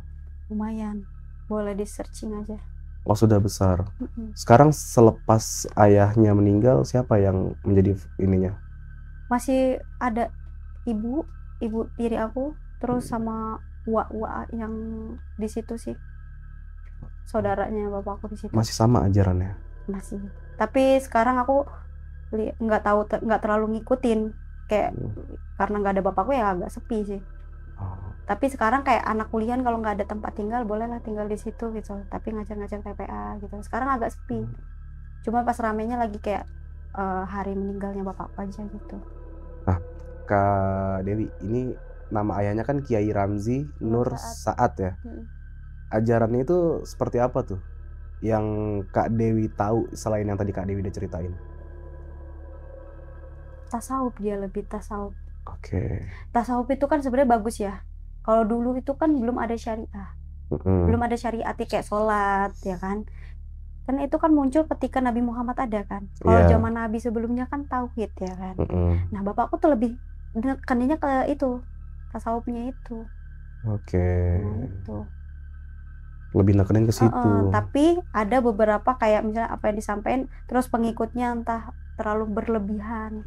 Lumayan. Boleh di searching aja. Oh, sudah besar. Sekarang selepas ayahnya meninggal, siapa yang menjadi ininya? Masih ada ibu tiri aku, terus sama wa yang di situ sih. Saudaranya bapakku di situ. Masih sama ajarannya? Masih. Tapi sekarang aku nggak terlalu ngikutin, kayak karena nggak ada bapakku ya agak sepi sih. Tapi sekarang kayak anak kuliah kalau nggak ada tempat tinggal bolehlah tinggal di situ gitu, tapi ngajak-ngajak TPA gitu. Sekarang agak sepi, cuma pas ramenya lagi kayak hari meninggalnya bapak aja gitu. Nah Kak Dewi, ini nama ayahnya kan Kiai Ramzi Nur Saat ya. Ajarannya itu seperti apa tuh yang Kak Dewi tahu selain yang tadi Kak Dewi udah ceritain? Tasawuf, dia lebih tasawuf. Oke. Tasawuf itu kan sebenarnya bagus ya. Kalau dulu itu kan belum ada syariah. Belum ada syariat kayak sholat ya kan. Kan itu kan muncul ketika Nabi Muhammad ada kan. Kalau zaman Nabi sebelumnya kan tauhid ya kan. Nah bapakku tuh lebih nekannya ke itu, tasawufnya itu. Oke. Nah itu. Lebih nekenin ke situ. Tapi ada beberapa kayak misalnya apa yang disampaikan, terus pengikutnya entah terlalu berlebihan.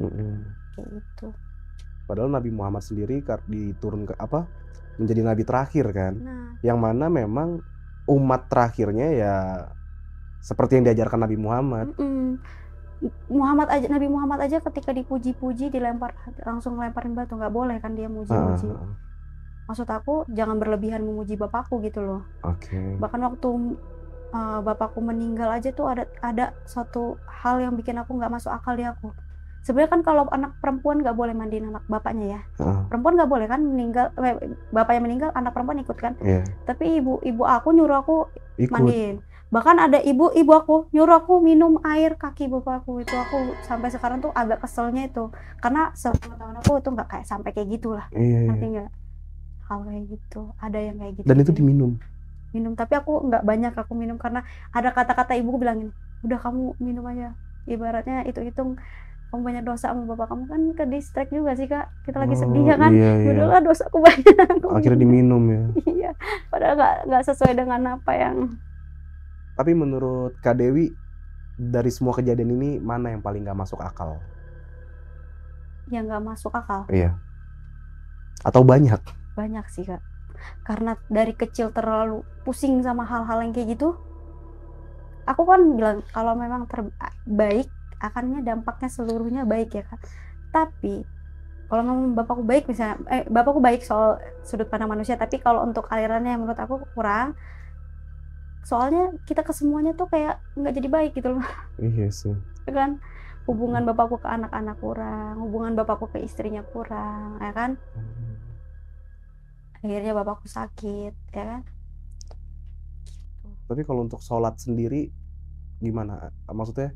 Kayak gitu. Padahal Nabi Muhammad sendiri diturun ke menjadi nabi terakhir kan. Nah. Yang mana memang umat terakhirnya ya seperti yang diajarkan Nabi Muhammad. Nabi Muhammad aja ketika dipuji-puji langsung lemparin batu, nggak boleh kan dia muji-muji. Maksud aku jangan berlebihan memuji bapakku gitu loh. Bahkan waktu bapakku meninggal aja tuh ada suatu hal yang bikin aku nggak masuk akal di aku. Sebenarnya kan kalau anak perempuan nggak boleh mandiin anak bapaknya ya. Perempuan nggak boleh kan, bapaknya meninggal anak perempuan ikut kan. Tapi ibu aku nyuruh aku mandiin. Bahkan ada ibu aku nyuruh aku minum air kaki bapakku. Itu aku sampai sekarang tuh agak keselnya itu, karena sepengetahuan aku itu nggak kayak sampai kayak gitulah. Ngerti nggak? Hal kayak gitu, ada yang kayak gitu. Dan itu diminum. Tapi aku nggak banyak aku minum, karena ada kata-kata ibuku bilangin, udah kamu minum aja. Ibaratnya hitung-hitung kamu banyak dosa sama bapak kamu, kan ke distract juga sih kak, kita lagi sedih ya kan. Udahlah dosaku banyak. Akhirnya diminum ya. Iya, padahal nggak sesuai dengan apa yang. Tapi menurut Kak Dewi, dari semua kejadian ini mana yang paling nggak masuk akal? Yang nggak masuk akal? Iya. Atau banyak? Banyak sih kak, karena dari kecil terlalu pusing sama hal-hal yang kayak gitu. Aku kan bilang kalau memang baik, akannya dampaknya seluruhnya baik ya kak. Tapi kalau memang bapakku baik misalnya, bapakku baik soal sudut pandang manusia, tapi kalau untuk alirannya menurut aku kurang. Soalnya kita ke semuanya tuh kayak nggak jadi baik gitu loh. Iya sih. Kan hubungan bapakku ke anak-anak kurang, hubungan bapakku ke istrinya kurang, ya kan. Akhirnya bapakku sakit, ya kan. Tapi kalau untuk sholat sendiri gimana? Maksudnya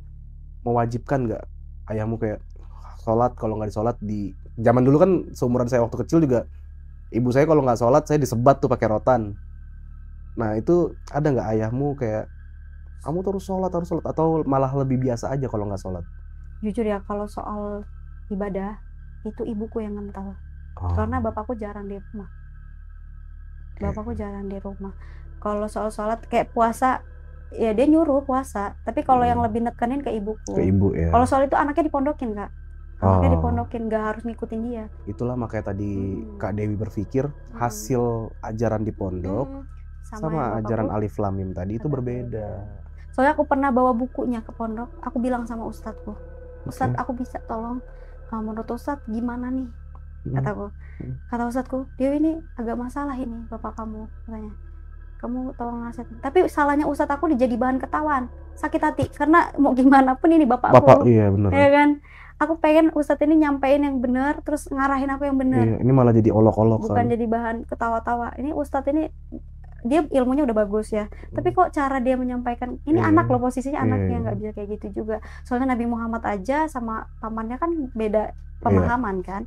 mewajibkan nggak ayahmu kayak sholat? Kalau nggak disolat di zaman dulu kan seumuran saya waktu kecil juga, ibu saya kalau nggak sholat saya disebat tuh pakai rotan. Nah itu ada nggak ayahmu kayak kamu harus sholat, atau malah lebih biasa aja kalau nggak sholat? Jujur ya, kalau soal ibadah itu ibuku yang ngental. Karena bapakku jarang di rumah. Kalau soal sholat kayak puasa, ya dia nyuruh puasa. Tapi kalau yang lebih nekenin ke ibuku. Ke ibu ya. Kalau soal itu anaknya dipondokin kak. Anaknya dipondokin, nggak harus ngikutin dia. Itulah makanya tadi Kak Dewi berpikir hasil ajaran di pondok sama ajaran Alif Lam Mim tadi itu berbeda. Soalnya aku pernah bawa bukunya ke pondok. Aku bilang sama ustadku, Ustadz aku bisa tolong, menurut Ustadz gimana nih? Kata ustadku, Dewi ini agak masalah ini bapak kamu, katanya. Kamu tolong nasihatin. Tapi salahnya ustadz aku jadi bahan ketahuan, sakit hati, karena mau gimana pun ini bapakku. Iya benar. Ya kan? Aku pengen ustadz ini nyampein yang benar, terus ngarahin aku yang benar. Iya, ini malah jadi olok-olok. Bukan jadi bahan ketawa-tawa. Ini ustadz ini dia ilmunya udah bagus ya, tapi kok cara dia menyampaikan ini anak loh, posisinya anaknya, nggak bisa kayak gitu juga. Soalnya Nabi Muhammad aja sama pamannya kan beda pemahaman kan.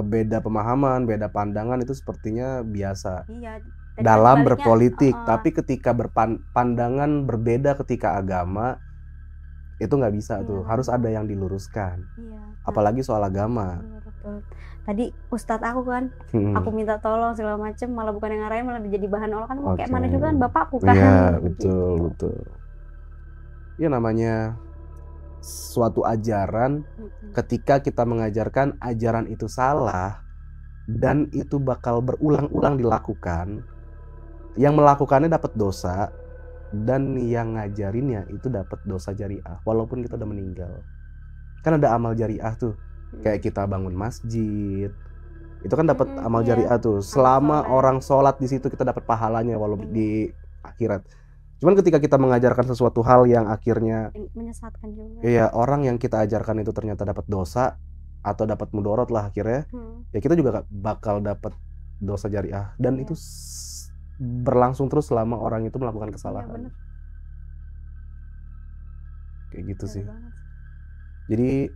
Beda pemahaman, beda pandangan itu sepertinya biasa. Iya. Dalam berpolitik, tapi ketika pandangan berbeda ketika agama itu nggak bisa tuh, harus ada yang diluruskan. Iya. Apalagi soal agama. Betul. Tadi ustadz aku kan, aku minta tolong segala macem, malah bukan yang ngarahin, malah jadi bahan olokan. Mau kayak mana juga kan bapakku kan. Iya betul. Ya namanya suatu ajaran, ketika kita mengajarkan ajaran itu salah dan itu bakal berulang-ulang dilakukan, yang melakukannya dapat dosa dan yang ngajarinnya itu dapat dosa jariah walaupun kita udah meninggal. Kan ada amal jariah tuh, kayak kita bangun masjid itu kan dapat amal jariah tuh, selama orang sholat di situ kita dapat pahalanya walaupun di akhirat. Cuman ketika kita mengajarkan sesuatu hal yang akhirnya menyesatkan juga. Iya, orang yang kita ajarkan itu ternyata dapat dosa atau dapat mudorot lah akhirnya, ya kita juga bakal dapat dosa jariah dan itu berlangsung terus selama orang itu melakukan kesalahan. Kayak gitu sih. Jadi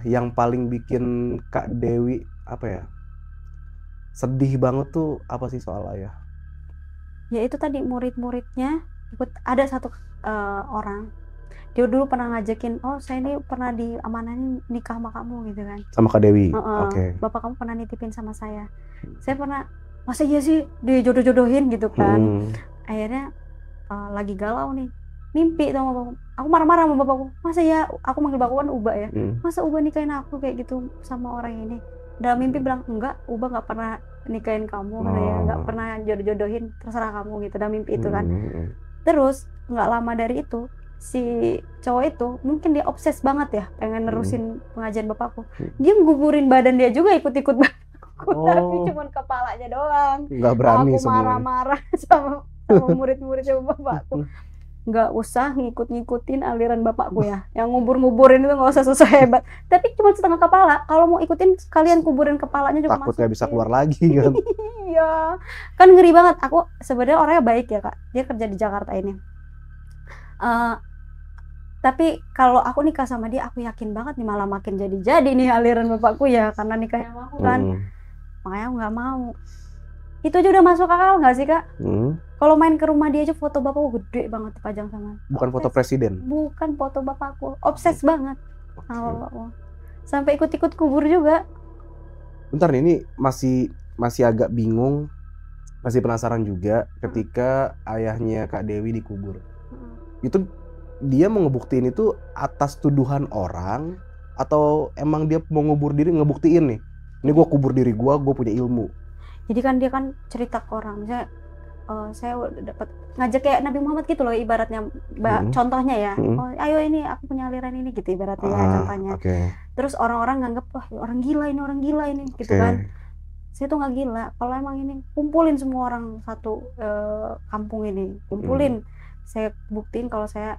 yang paling bikin Kak Dewi sedih banget tuh apa sih soal ayah? Ya itu tadi, murid-muridnya ikut. Ada satu orang, dia dulu pernah ngajakin, saya ini pernah diamanahin nikah sama kamu gitu kan. Sama Kak Dewi. Oke. Bapak kamu pernah nitipin sama saya. Saya pernah masa iya sih dijodoh-jodohin gitu kan. Akhirnya lagi galau nih, mimpi sama bapakku, aku marah-marah sama bapakku, masa ya, aku manggil bapakku kan Uba ya, masa Uba nikahin aku kayak gitu sama orang ini. Dalam mimpi bilang, enggak, Uba nggak pernah nikahin kamu, ya nggak pernah jodoh-jodohin, terserah kamu gitu, dalam mimpi itu kan. Terus nggak lama dari itu si cowok itu mungkin dia obses banget ya pengen nerusin pengajian bapakku, dia nguburin badan dia juga ikut-ikut bapakku, tapi cuman kepalanya doang. Nggak berani aku marah-marah sama murid-muridnya bapakku, nggak usah ngikut-ngikutin aliran bapakku ya, yang ngubur-nguburin itu nggak usah susah hebat, tapi cuma setengah kepala, kalau mau ikutin kalian kuburin kepalanya juga, takut nggak bisa keluar lagi kan. iya kan, ngeri banget. Aku sebenarnya orangnya baik ya Kak, dia kerja di Jakarta ini, tapi kalau aku nikah sama dia, aku yakin banget nih malah makin jadi nih aliran bapakku ya, karena nikahnya sama aku kan. Makanya aku nggak mau. Itu aja udah masuk akal nggak sih Kak? Kalau main ke rumah dia aja foto bapakku gede banget dipajang sama. Bukan foto presiden? Bukan foto bapakku, obses banget sama bapakku. Sampai ikut-ikut kubur juga. Bentar nih, ini masih agak bingung, masih penasaran juga ketika ayahnya Kak Dewi dikubur. Itu dia mau ngebuktiin itu atas tuduhan orang atau emang dia mau ngubur diri ngebuktiin nih, ini gue kubur diri gue punya ilmu. Jadi kan dia kan cerita ke orang, misalnya saya udah dapat ngajak kayak Nabi Muhammad gitu loh ibaratnya, contohnya ya, oh ayo ini aku punya aliran ini gitu ibaratnya ya, contohnya. Terus orang-orang nganggep wah orang gila ini gitu kan. Saya tuh nggak gila, kalau emang ini kumpulin semua orang satu kampung ini, kumpulin, saya buktiin kalau saya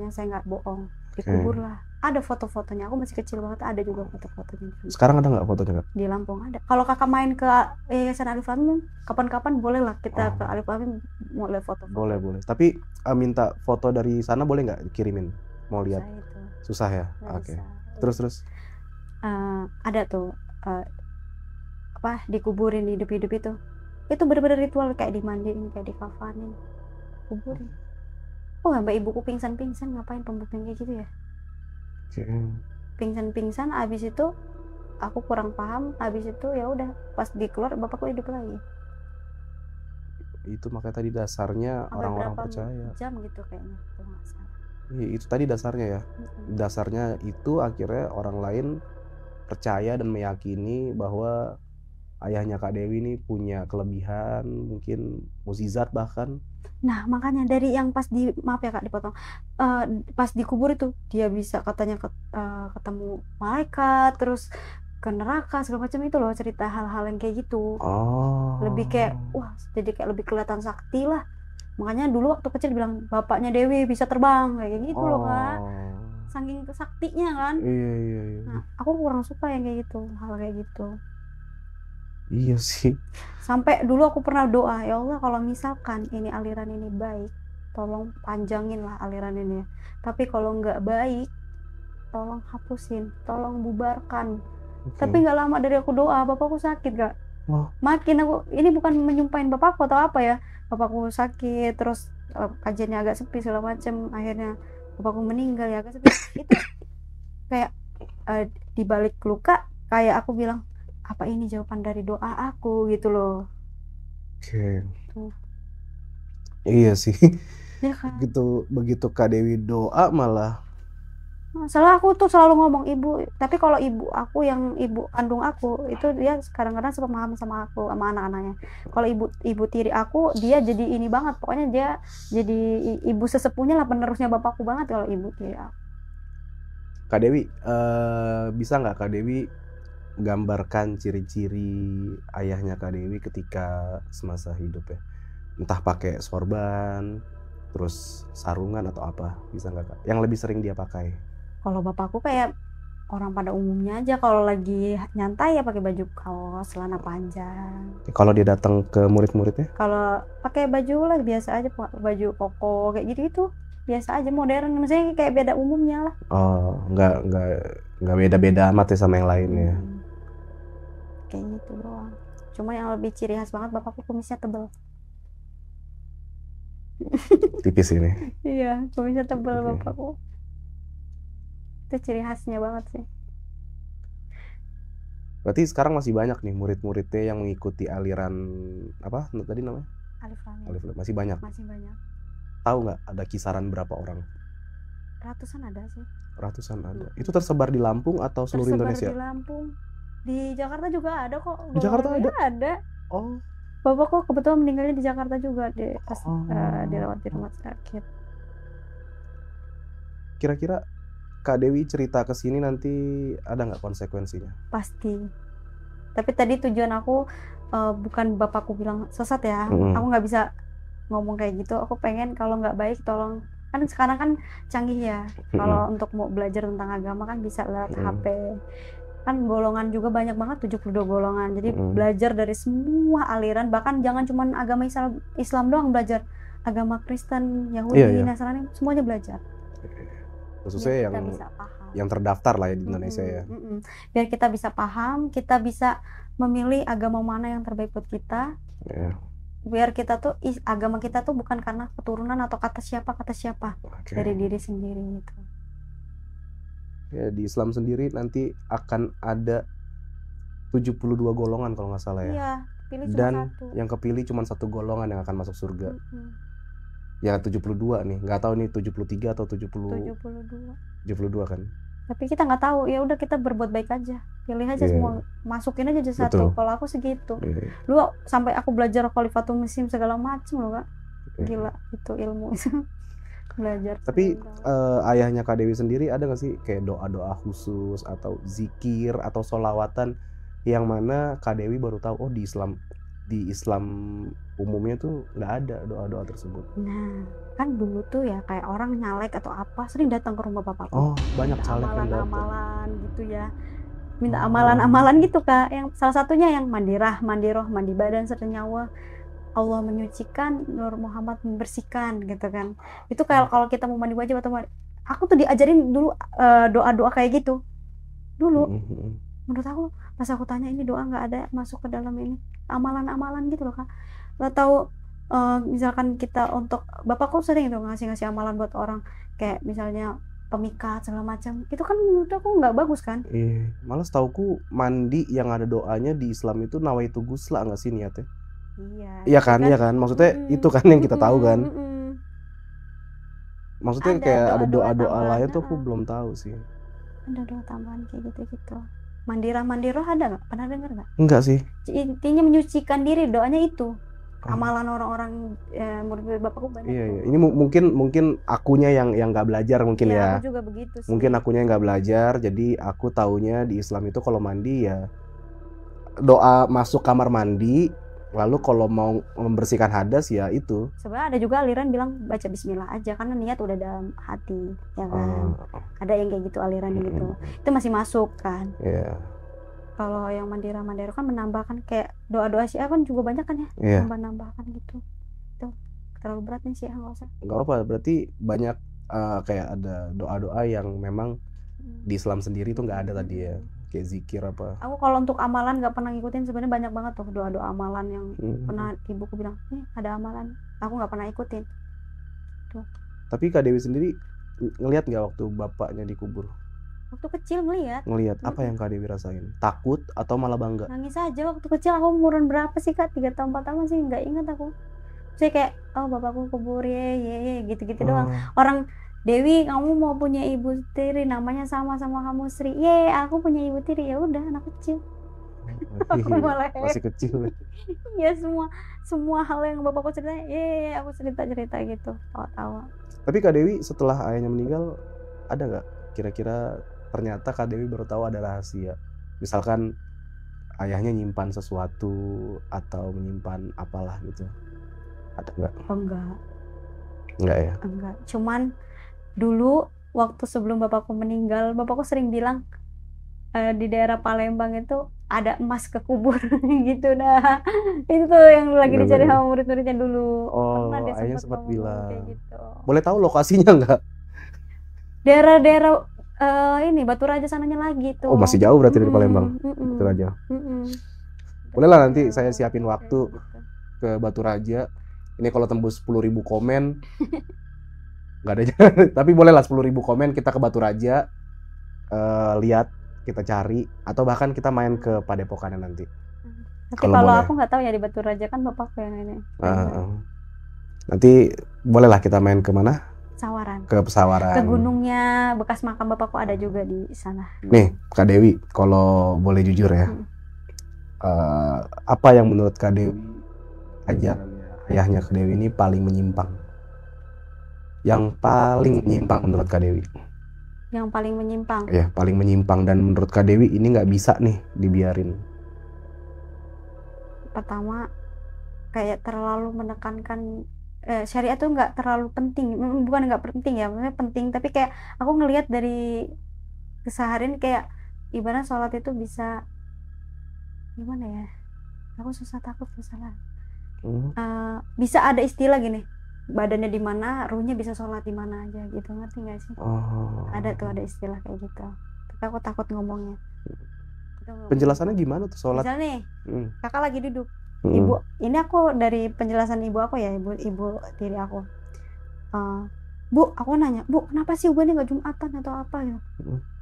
saya nggak bohong, dikubur lah. Ada foto-fotonya, aku masih kecil banget, ada juga foto-fotonya. Sekarang ada nggak fotonya Kak? Di Lampung ada. Kalau Kakak main ke Yayasan Alif Lamim, kapan-kapan boleh lah kita ke Alif Lamim mau lihat foto. Boleh. Tapi minta foto dari sana boleh nggak dikirimin? Mau lihat? Susah ya? Oke. Terus? Ada tuh dikuburin hidup-hidup itu. Itu bener-bener ritual, kayak dimandiin, kayak dikafanin, kuburin. Oh, mbak ibuku pingsan-pingsan, ngapain pembuktian kayak gitu ya? Pingsan-pingsan, abis itu aku kurang paham, abis itu ya udah pas dikeluar bapakku hidup lagi. Itu makanya tadi dasarnya orang-orang percaya. Jam gitu kayaknya, tuh nggak salah. Itu tadi dasarnya ya. Dasarnya itu akhirnya orang lain percaya dan meyakini bahwa ayahnya Kak Dewi ini punya kelebihan, mungkin mukjizat bahkan. Nah makanya dari yang pas maaf ya Kak dipotong, pas dikubur itu dia bisa katanya ketemu malaikat, terus ke neraka segala macam, itu loh cerita hal-hal yang kayak gitu. Lebih kayak wah, jadi kayak lebih kelihatan sakti lah. Makanya dulu waktu kecil bilang bapaknya Dewi bisa terbang kayak gitu loh Kak, saking saktinya kan. Iya. Nah aku kurang suka yang kayak gitu, hal kayak gitu. Iya sih. Sampai dulu aku pernah doa, ya Allah kalau misalkan ini aliran ini baik, tolong panjangin lah aliran ini. Tapi kalau nggak baik, tolong hapusin, tolong bubarkan. Tapi nggak lama dari aku doa, bapakku sakit Kak. Makin aku, ini bukan menyumpahin bapakku atau apa ya, bapakku sakit, terus kajiannya agak sepi segala macem, akhirnya bapakku meninggal ya agak sepi. Itu kayak di balik luka, kayak aku bilang, apa ini jawaban dari doa aku gitu loh. Iya sih. Ya kan? Begitu Kak Dewi doa malah. Salah aku tuh selalu ngomong ibu, tapi kalau ibu aku yang ibu kandung aku itu dia kadang-kadang sepemahaman sama aku sama anak-anaknya. Kalau ibu tiri aku dia jadi ini banget, pokoknya dia jadi ibu sesepuhnya lah, penerusnya bapakku banget kalau ibu tiri aku. Kak Dewi, bisa nggak Kak Dewi gambarkan ciri-ciri ayahnya Kak Dewi ketika semasa hidup ya? Entah pakai sorban, terus sarungan atau apa, bisa nggak Kak? Yang lebih sering dia pakai? Kalau bapakku kayak orang pada umumnya aja, kalau lagi nyantai ya pakai baju kaos, celana panjang. Kalau dia datang ke murid-muridnya? Kalau pakai baju lah biasa aja, baju koko kayak gitu, biasa aja, modern, maksudnya kayak beda umumnya lah. Nggak beda-beda amat ya sama yang lainnya. Kayak gitu doang. Cuma yang lebih ciri khas banget bapakku kumisnya tebal. Tipis ini. Iya, kumisnya tebal bapakku. Itu ciri khasnya banget sih. Berarti sekarang masih banyak nih murid-muridnya yang mengikuti aliran apa tadi namanya? Alif Lam Mim. Alif Lam. Masih banyak. Masih banyak. Tahu nggak ada kisaran berapa orang? Ratusan ada sih. Ratusan ada. Itu tersebar di Lampung atau seluruh Indonesia? Tersebar di Lampung. Di Jakarta juga ada kok. Di Jakarta ada? Ada. Oh. Bapak kok kebetulan meninggalnya di Jakarta juga dirawat di rumah sakit. Kira-kira Kak Dewi cerita ke sini nanti ada nggak konsekuensinya? Pasti. Tapi tadi tujuan aku bukan bapakku bilang sesat ya. Aku nggak bisa ngomong kayak gitu. Aku pengen kalau nggak baik tolong, kan sekarang kan canggih ya. Kalau untuk mau belajar tentang agama kan bisa lewat HP. Kan golongan juga banyak banget, 72 golongan. Jadi belajar dari semua aliran, bahkan jangan cuma agama Islam doang belajar. Agama Kristen, Yahudi, Nasrani, semuanya belajar. Khususnya yang terdaftar lah ya di Indonesia ya. Biar kita bisa paham, kita bisa memilih agama mana yang terbaik buat kita. Biar kita tuh agama kita tuh bukan karena keturunan atau kata siapa dari diri sendiri gitu. Ya, di Islam sendiri nanti akan ada 72 golongan kalau nggak salah ya. Iya, pilih cuma dan satu. Yang kepilih cuma satu golongan yang akan masuk surga. Ya 72 nih, nggak tahu nih 73 atau 72 kan. Tapi kita nggak tahu, ya udah kita berbuat baik aja, pilih aja semua, masukin aja satu. Kalau aku segitu, lu sampai aku belajar Khalifatul Muslim segala macem loh Kak, gila itu ilmu itu belajar. Tapi ayahnya Kak Dewi sendiri ada nggak sih kayak doa-doa khusus atau zikir atau sholawatan yang mana Kak Dewi baru tahu oh di Islam umumnya tuh nggak ada doa-doa tersebut? Nah, kan dulu tuh ya kayak orang nyalek atau apa sering datang ke rumah bapakku. Oh, banyak caleg yang datang. Amalan gitu ya. Minta amalan-amalan gitu Kak. Yang salah satunya yang mandirah, mandiroh, mandi badan serta nyawa. Allah menyucikan, Nur Muhammad membersihkan gitu kan. Itu kayak kalau kita mau mandi wajib atau aku tuh diajarin dulu doa-doa kayak gitu. Dulu. Menurut aku pas aku tanya ini doa nggak ada masuk ke dalam ini amalan-amalan gitu loh Kak. Lo tahu misalkan kita untuk bapakku sering tuh ngasih amalan buat orang kayak misalnya pemikat segala macam, itu kan menurut aku nggak bagus kan. Iya, malah setauku mandi yang ada doanya di Islam itu nawaitu gusla nggak sih niatnya? Iya kan, iya kan, maksudnya itu kan yang kita tahu kan. Maksudnya ada kayak ada doa-doa lain tuh aku belum tahu sih. Ada doa tambahan kayak gitu. Mandiroh ada nggak? Pernah dengar nggak? Enggak sih. Intinya menyucikan diri, doanya itu. Amalan orang-orang murid bapakku banyak. Iya. Ini mungkin akunya yang nggak belajar mungkin ya. Aku juga begitu sih. Mungkin akunya yang nggak belajar, jadi aku taunya di Islam itu kalau mandi ya doa masuk kamar mandi, lalu kalau mau membersihkan hadas ya itu. Sebenarnya ada juga aliran bilang baca Bismillah aja karena niat udah dalam hati, ya kan. Ada yang kayak gitu aliran gitu. Itu masih masuk kan. Iya. Kalau yang mandiro kan menambahkan kayak doa-doa Syiah kan juga banyak kan ya, nambah-nambahkan gitu. Itu terlalu berat nih Syiah, nggak usah. Nggak apa, berarti banyak kayak ada doa-doa yang memang di Islam sendiri tuh nggak ada tadi ya, kayak zikir apa. Aku kalau untuk amalan nggak pernah ngikutin, sebenarnya banyak banget tuh doa-doa amalan yang pernah ibuku bilang, ada amalan, aku nggak pernah ikutin. Tuh. Tapi Kak Dewi sendiri ngelihat nggak waktu bapaknya dikubur? Waktu kecil ngelihat. Apa yang Kak Dewi rasain? Takut atau malah bangga? Nangis aja waktu kecil. Aku umuran berapa sih Kak? 3 tahun 4 tahun sih nggak ingat aku. Saya kayak bapakku kubur ye gitu-gitu doang. Orang Dewi, kamu mau punya ibu tiri namanya sama kamu Sri. Ye, aku punya ibu tiri. Ya udah, anak kecil. Aku malah masih kecil. Iya, semua hal yang bapakku cerita, aku cerita gitu, tawa-tawa. Tapi Kak Dewi setelah ayahnya meninggal ada nggak kira-kira ternyata Kak Dewi baru tahu ada rahasia, misalkan ayahnya nyimpan sesuatu atau menyimpan apalah gitu, ada nggak? Enggak ya? Enggak, cuman dulu waktu sebelum bapakku meninggal, bapakku sering bilang di daerah Palembang itu ada emas kekubur gitu dah. Itu tuh yang lagi dicari sama murid-muridnya dulu. Pernah ayahnya sempat bilang kayak gitu. Boleh tahu lokasinya nggak? Daerah ini Batu Raja sananya lagi tuh. Oh, masih jauh berarti dari Palembang. Batu Raja. Boleh lah nanti saya siapin waktu ke Batu Raja. Ini kalau tembus 10.000 komen nggak ada. Tapi boleh lah 10.000 komen kita ke Batu Raja, lihat kita cari atau bahkan kita main ke Padepokannya nanti. Tapi kalau aku nggak tahu ya di Batu Raja kan bapakku yang ini. Nanti bolehlah kita main ke mana? Pesawaran. Ke Pesawaran. Ke gunungnya bekas makam bapakku ada juga di sana. Nih Kak Dewi, kalau boleh jujur ya, apa yang menurut Kak Dewi ajarannya ayahnya Kak Dewi ini paling menyimpang? Yang paling menyimpang menurut Kak Dewi? Yang paling menyimpang? Ya, paling menyimpang dan menurut Kak Dewi ini nggak bisa nih dibiarin. Pertama, kayak terlalu menekankan syariat tuh nggak terlalu penting, bukan nggak penting ya, maksudnya penting, tapi kayak aku ngelihat dari keseharian kayak ibarat sholat itu bisa gimana ya, aku susah takut salah. Bisa ada istilah gini, badannya di mana, ruhnya bisa sholat di mana aja gitu, ngerti nggak sih? Ada tuh, ada istilah kayak gitu, tapi aku takut ngomongnya. Penjelasannya gimana tuh sholat? Misalnya nih, kakak lagi duduk, ibu, ini aku dari penjelasan ibu aku ya, ibu tiri aku, Bu, aku nanya, Bu, kenapa sih Uba ini nggak Jumatan atau apa gitu?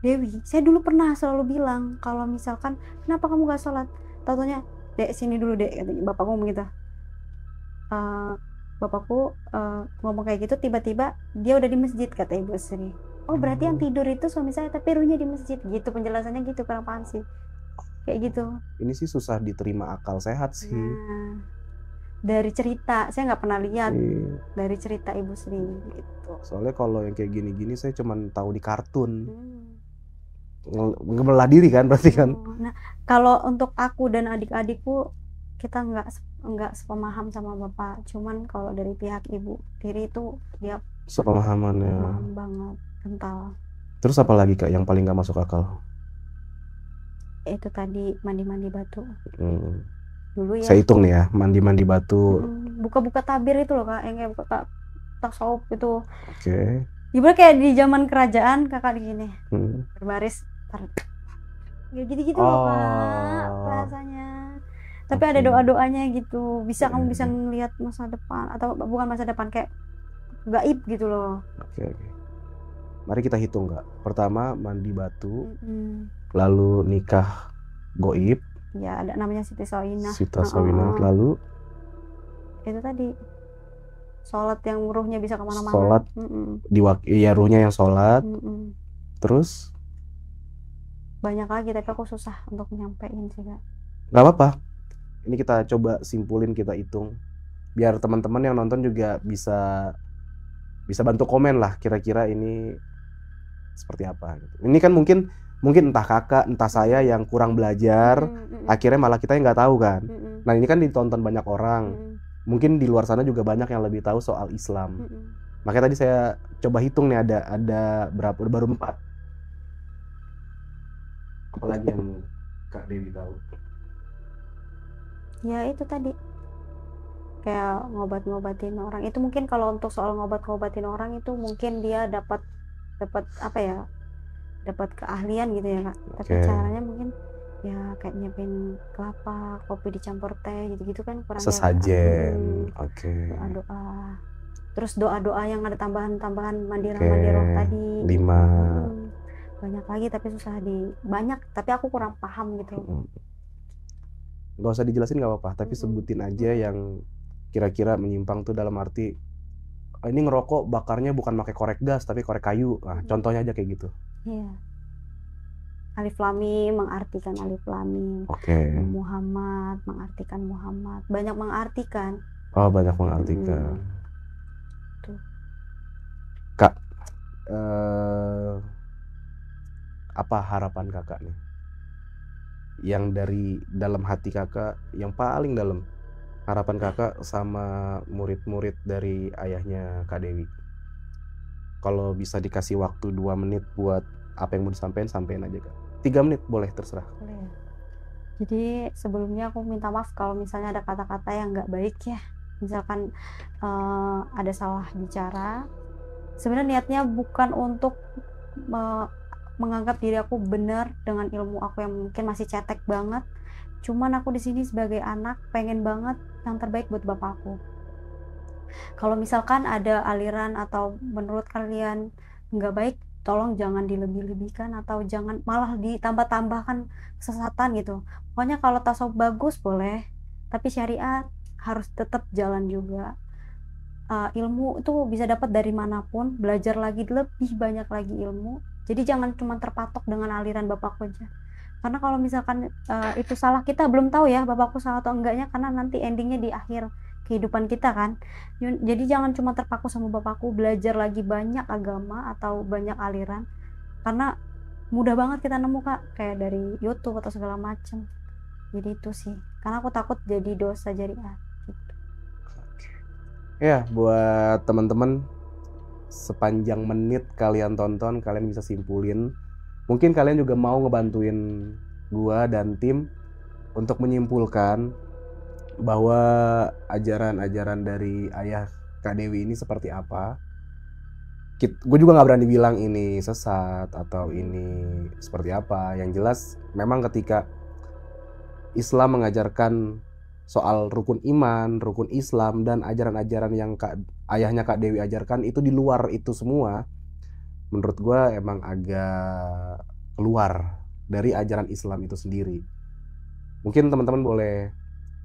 Dewi, saya dulu pernah selalu bilang kalau misalkan kenapa kamu nggak sholat? Taunya, Dek sini dulu Dek, katanya bapakku ngomong gitu. Bapakku ngomong kayak gitu, tiba-tiba dia udah di masjid, kata ibu Sri. Oh berarti yang tidur itu suami saya tapi ruhnya di masjid, gitu penjelasannya gitu, kurang paham sih. Kayak gitu. Ini sih susah diterima akal sehat sih. Nah, dari cerita, saya nggak pernah lihat dari cerita Ibu Sri gitu. Soalnya kalau yang kayak gini-gini saya cuma tahu di kartun. Ngebelah diri kan berarti kan. Nah, kalau untuk aku dan adik-adikku kita nggak sepemaam sama bapak. Cuman kalau dari pihak ibu tiri itu dia sepemahamannya. Paham banget, kental. Terus apa lagi Kak yang paling nggak masuk akal? Itu tadi mandi-mandi batu. Dulu ya. Saya hitung nih ya, mandi-mandi batu. Buka-buka tabir itu loh Kak, yang kayak buka tasawuf itu. Oke. Ibarat kayak di zaman kerajaan kakak di gini, berbaris, gitu-gitu loh Kak, rasanya. Tapi ada doa-doanya gitu, bisa kamu bisa ngelihat masa depan atau bukan masa depan, kayak gaib gitu loh. Oke. Mari kita hitung Kak. Pertama mandi batu, lalu nikah goib. Ya ada namanya Siti Sawinah. Lalu itu tadi sholat yang ruhnya bisa kemana-mana. Sholat ya ruhnya yang sholat. Terus banyak lagi tapi aku susah untuk nyampein sih Kak. Gak apa-apa. Ini kita coba simpulin, kita hitung. Biar teman-teman yang nonton juga bisa bantu komen lah kira-kira ini seperti apa gitu. Ini kan mungkin entah kakak, entah saya yang kurang belajar, akhirnya malah kita yang nggak tahu kan. Nah ini kan ditonton banyak orang, mungkin di luar sana juga banyak yang lebih tahu soal Islam. Makanya tadi saya coba hitung nih ada berapa, baru 4. Apalagi yang Kak Dewi tahu? Ya itu tadi kayak ngobatin orang itu, mungkin kalau untuk soal ngobatin orang itu mungkin dia dapat apa ya, dapat keahlian gitu ya Kak. Tapi caranya mungkin ya kayak nyiapin kelapa, kopi dicampur teh gitu-gitu kan kurang sesajen. Doa-doa. Terus doa-doa yang ada tambahan mandi roh tadi. 5. Banyak lagi tapi susah banyak tapi aku kurang paham gitu. Gak usah dijelasin gak apa-apa, tapi sebutin aja yang kira-kira menyimpang tuh dalam arti ini ngerokok bakarnya bukan pakai korek gas tapi korek kayu. Nah, contohnya aja kayak gitu. Iya. Alif Lam Mim mengartikan Alif Lam Mim. Muhammad mengartikan Muhammad. Banyak mengartikan. Oh, banyak mengartikan. Tuh. Kak, apa harapan kakak nih? Yang dari dalam hati kakak, yang paling dalam, harapan kakak sama murid-murid dari ayahnya Kak Dewi. Kalau bisa dikasih waktu 2 menit buat apa yang mau disampaikan, sampein aja Kak. 3 menit boleh, terserah. Boleh. Jadi sebelumnya aku minta maaf kalau misalnya ada kata-kata yang nggak baik ya. Misalkan ada salah bicara. Sebenarnya niatnya bukan untuk menganggap diri aku benar dengan ilmu aku yang mungkin masih cetek banget. Cuman aku di sini sebagai anak pengen banget yang terbaik buat bapakku. Kalau misalkan ada aliran atau menurut kalian nggak baik, tolong jangan dilebih-lebihkan atau jangan malah ditambah-tambahkan kesesatan gitu. Pokoknya kalau tasawuf bagus boleh, tapi syariat harus tetap jalan juga. Ilmu itu bisa dapat dari manapun, belajar lagi lebih banyak lagi ilmu. Jadi jangan cuma terpatok dengan aliran bapakku aja. Karena kalau misalkan itu salah, kita belum tahu ya bapakku salah atau enggaknya, karena nanti endingnya di akhir kehidupan kita kan. Jadi jangan cuma terpaku sama bapakku, belajar lagi banyak agama atau banyak aliran, karena mudah banget kita nemu kak, kayak dari YouTube atau segala macem. Jadi itu sih, karena aku takut jadi dosa jariah gitu. Ya, buat teman-teman, sepanjang menit kalian tonton, kalian bisa simpulin. Mungkin kalian juga mau ngebantuin gua dan tim untuk menyimpulkan bahwa ajaran-ajaran dari ayah Kak Dewi ini seperti apa. Gue juga nggak berani bilang ini sesat atau ini seperti apa. Yang jelas memang ketika Islam mengajarkan soal rukun iman, rukun Islam, dan ajaran-ajaran yang ayahnya Kak Dewi ajarkan itu di luar itu semua, menurut gue emang agak keluar dari ajaran Islam itu sendiri. Mungkin teman-teman boleh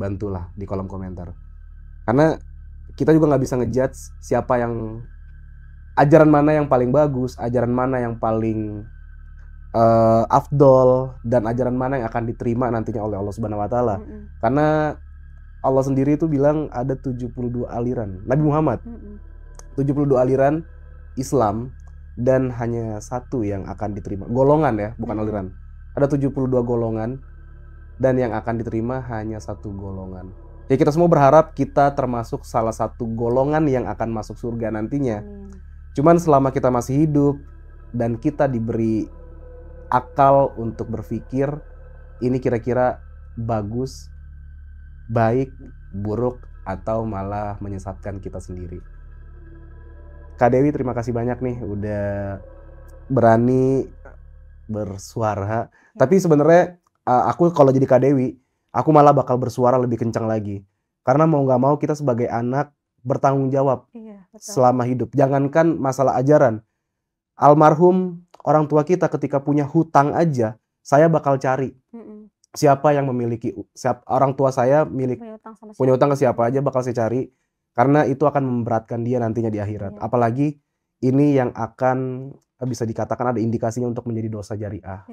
bantulah di kolom komentar, karena kita juga nggak bisa ngejudge siapa yang, ajaran mana yang paling bagus, ajaran mana yang paling afdol, dan ajaran mana yang akan diterima nantinya oleh Allah Subhanahu wa Ta'ala. Karena Allah sendiri itu bilang ada 72 aliran Nabi Muhammad, 72 aliran Islam, dan hanya satu yang akan diterima, golongan ya, bukan aliran. Ada 72 golongan, dan yang akan diterima hanya satu golongan. Jadi kita semua berharap kita termasuk salah satu golongan yang akan masuk surga nantinya. Cuman selama kita masih hidup dan kita diberi akal untuk berpikir, ini kira-kira bagus, baik, buruk, atau malah menyesatkan kita sendiri. Kak Dewi, terima kasih banyak nih udah berani bersuara. Tapi sebenarnya aku kalau jadi Kak Dewi, aku malah bakal bersuara lebih kencang lagi. Karena mau nggak mau kita sebagai anak bertanggung jawab selama hidup. Jangankan masalah ajaran, almarhum orang tua kita ketika punya hutang aja, saya bakal cari siapa yang memiliki, orang tua saya punya utang ke siapa aja, bakal saya cari, karena itu akan memberatkan dia nantinya di akhirat. Apalagi ini yang akan bisa dikatakan ada indikasinya untuk menjadi dosa jariah.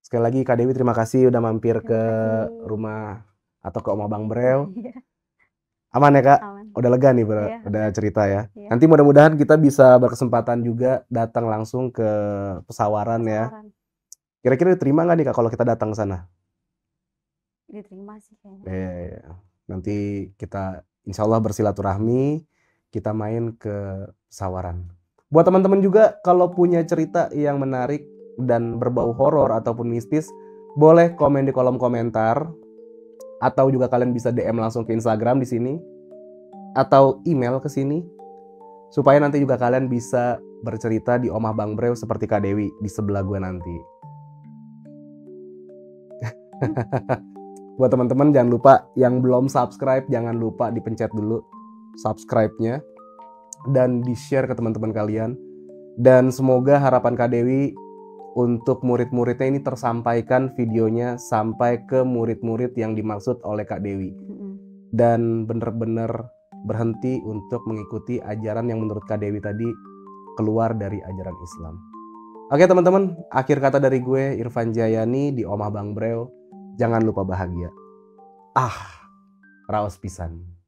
Sekali lagi Kak Dewi, terima kasih udah mampir ke rumah atau ke Omah Bang Breu. Aman ya Kak? Aman. Udah lega nih udah cerita ya. Nanti mudah-mudahan kita bisa berkesempatan juga datang langsung ke Pesawaran ya. Kira-kira diterima nggak nih Kak kalau kita datang ke sana? Diterima sih kayaknya. Nanti kita insya Allah bersilaturahmi, kita main ke Pesawaran. Buat teman-teman juga kalau punya cerita yang menarik dan berbau horor ataupun mistis, boleh komen di kolom komentar, atau juga kalian bisa DM langsung ke Instagram di sini, atau email ke sini, supaya nanti juga kalian bisa bercerita di Omah Bang Breu seperti Kak Dewi di sebelah gue nanti. Buat teman-teman jangan lupa yang belum subscribe, jangan lupa dipencet dulu subscribe-nya dan di-share ke teman-teman kalian. Dan semoga harapan Kak Dewi untuk murid-muridnya ini tersampaikan videonya sampai ke murid-murid yang dimaksud oleh Kak Dewi. Dan bener-bener berhenti untuk mengikuti ajaran yang menurut Kak Dewi tadi keluar dari ajaran Islam. Oke teman-teman, akhir kata dari gue Irfan Jayani di Omah Bang Breu. Jangan lupa bahagia. Raos pisan.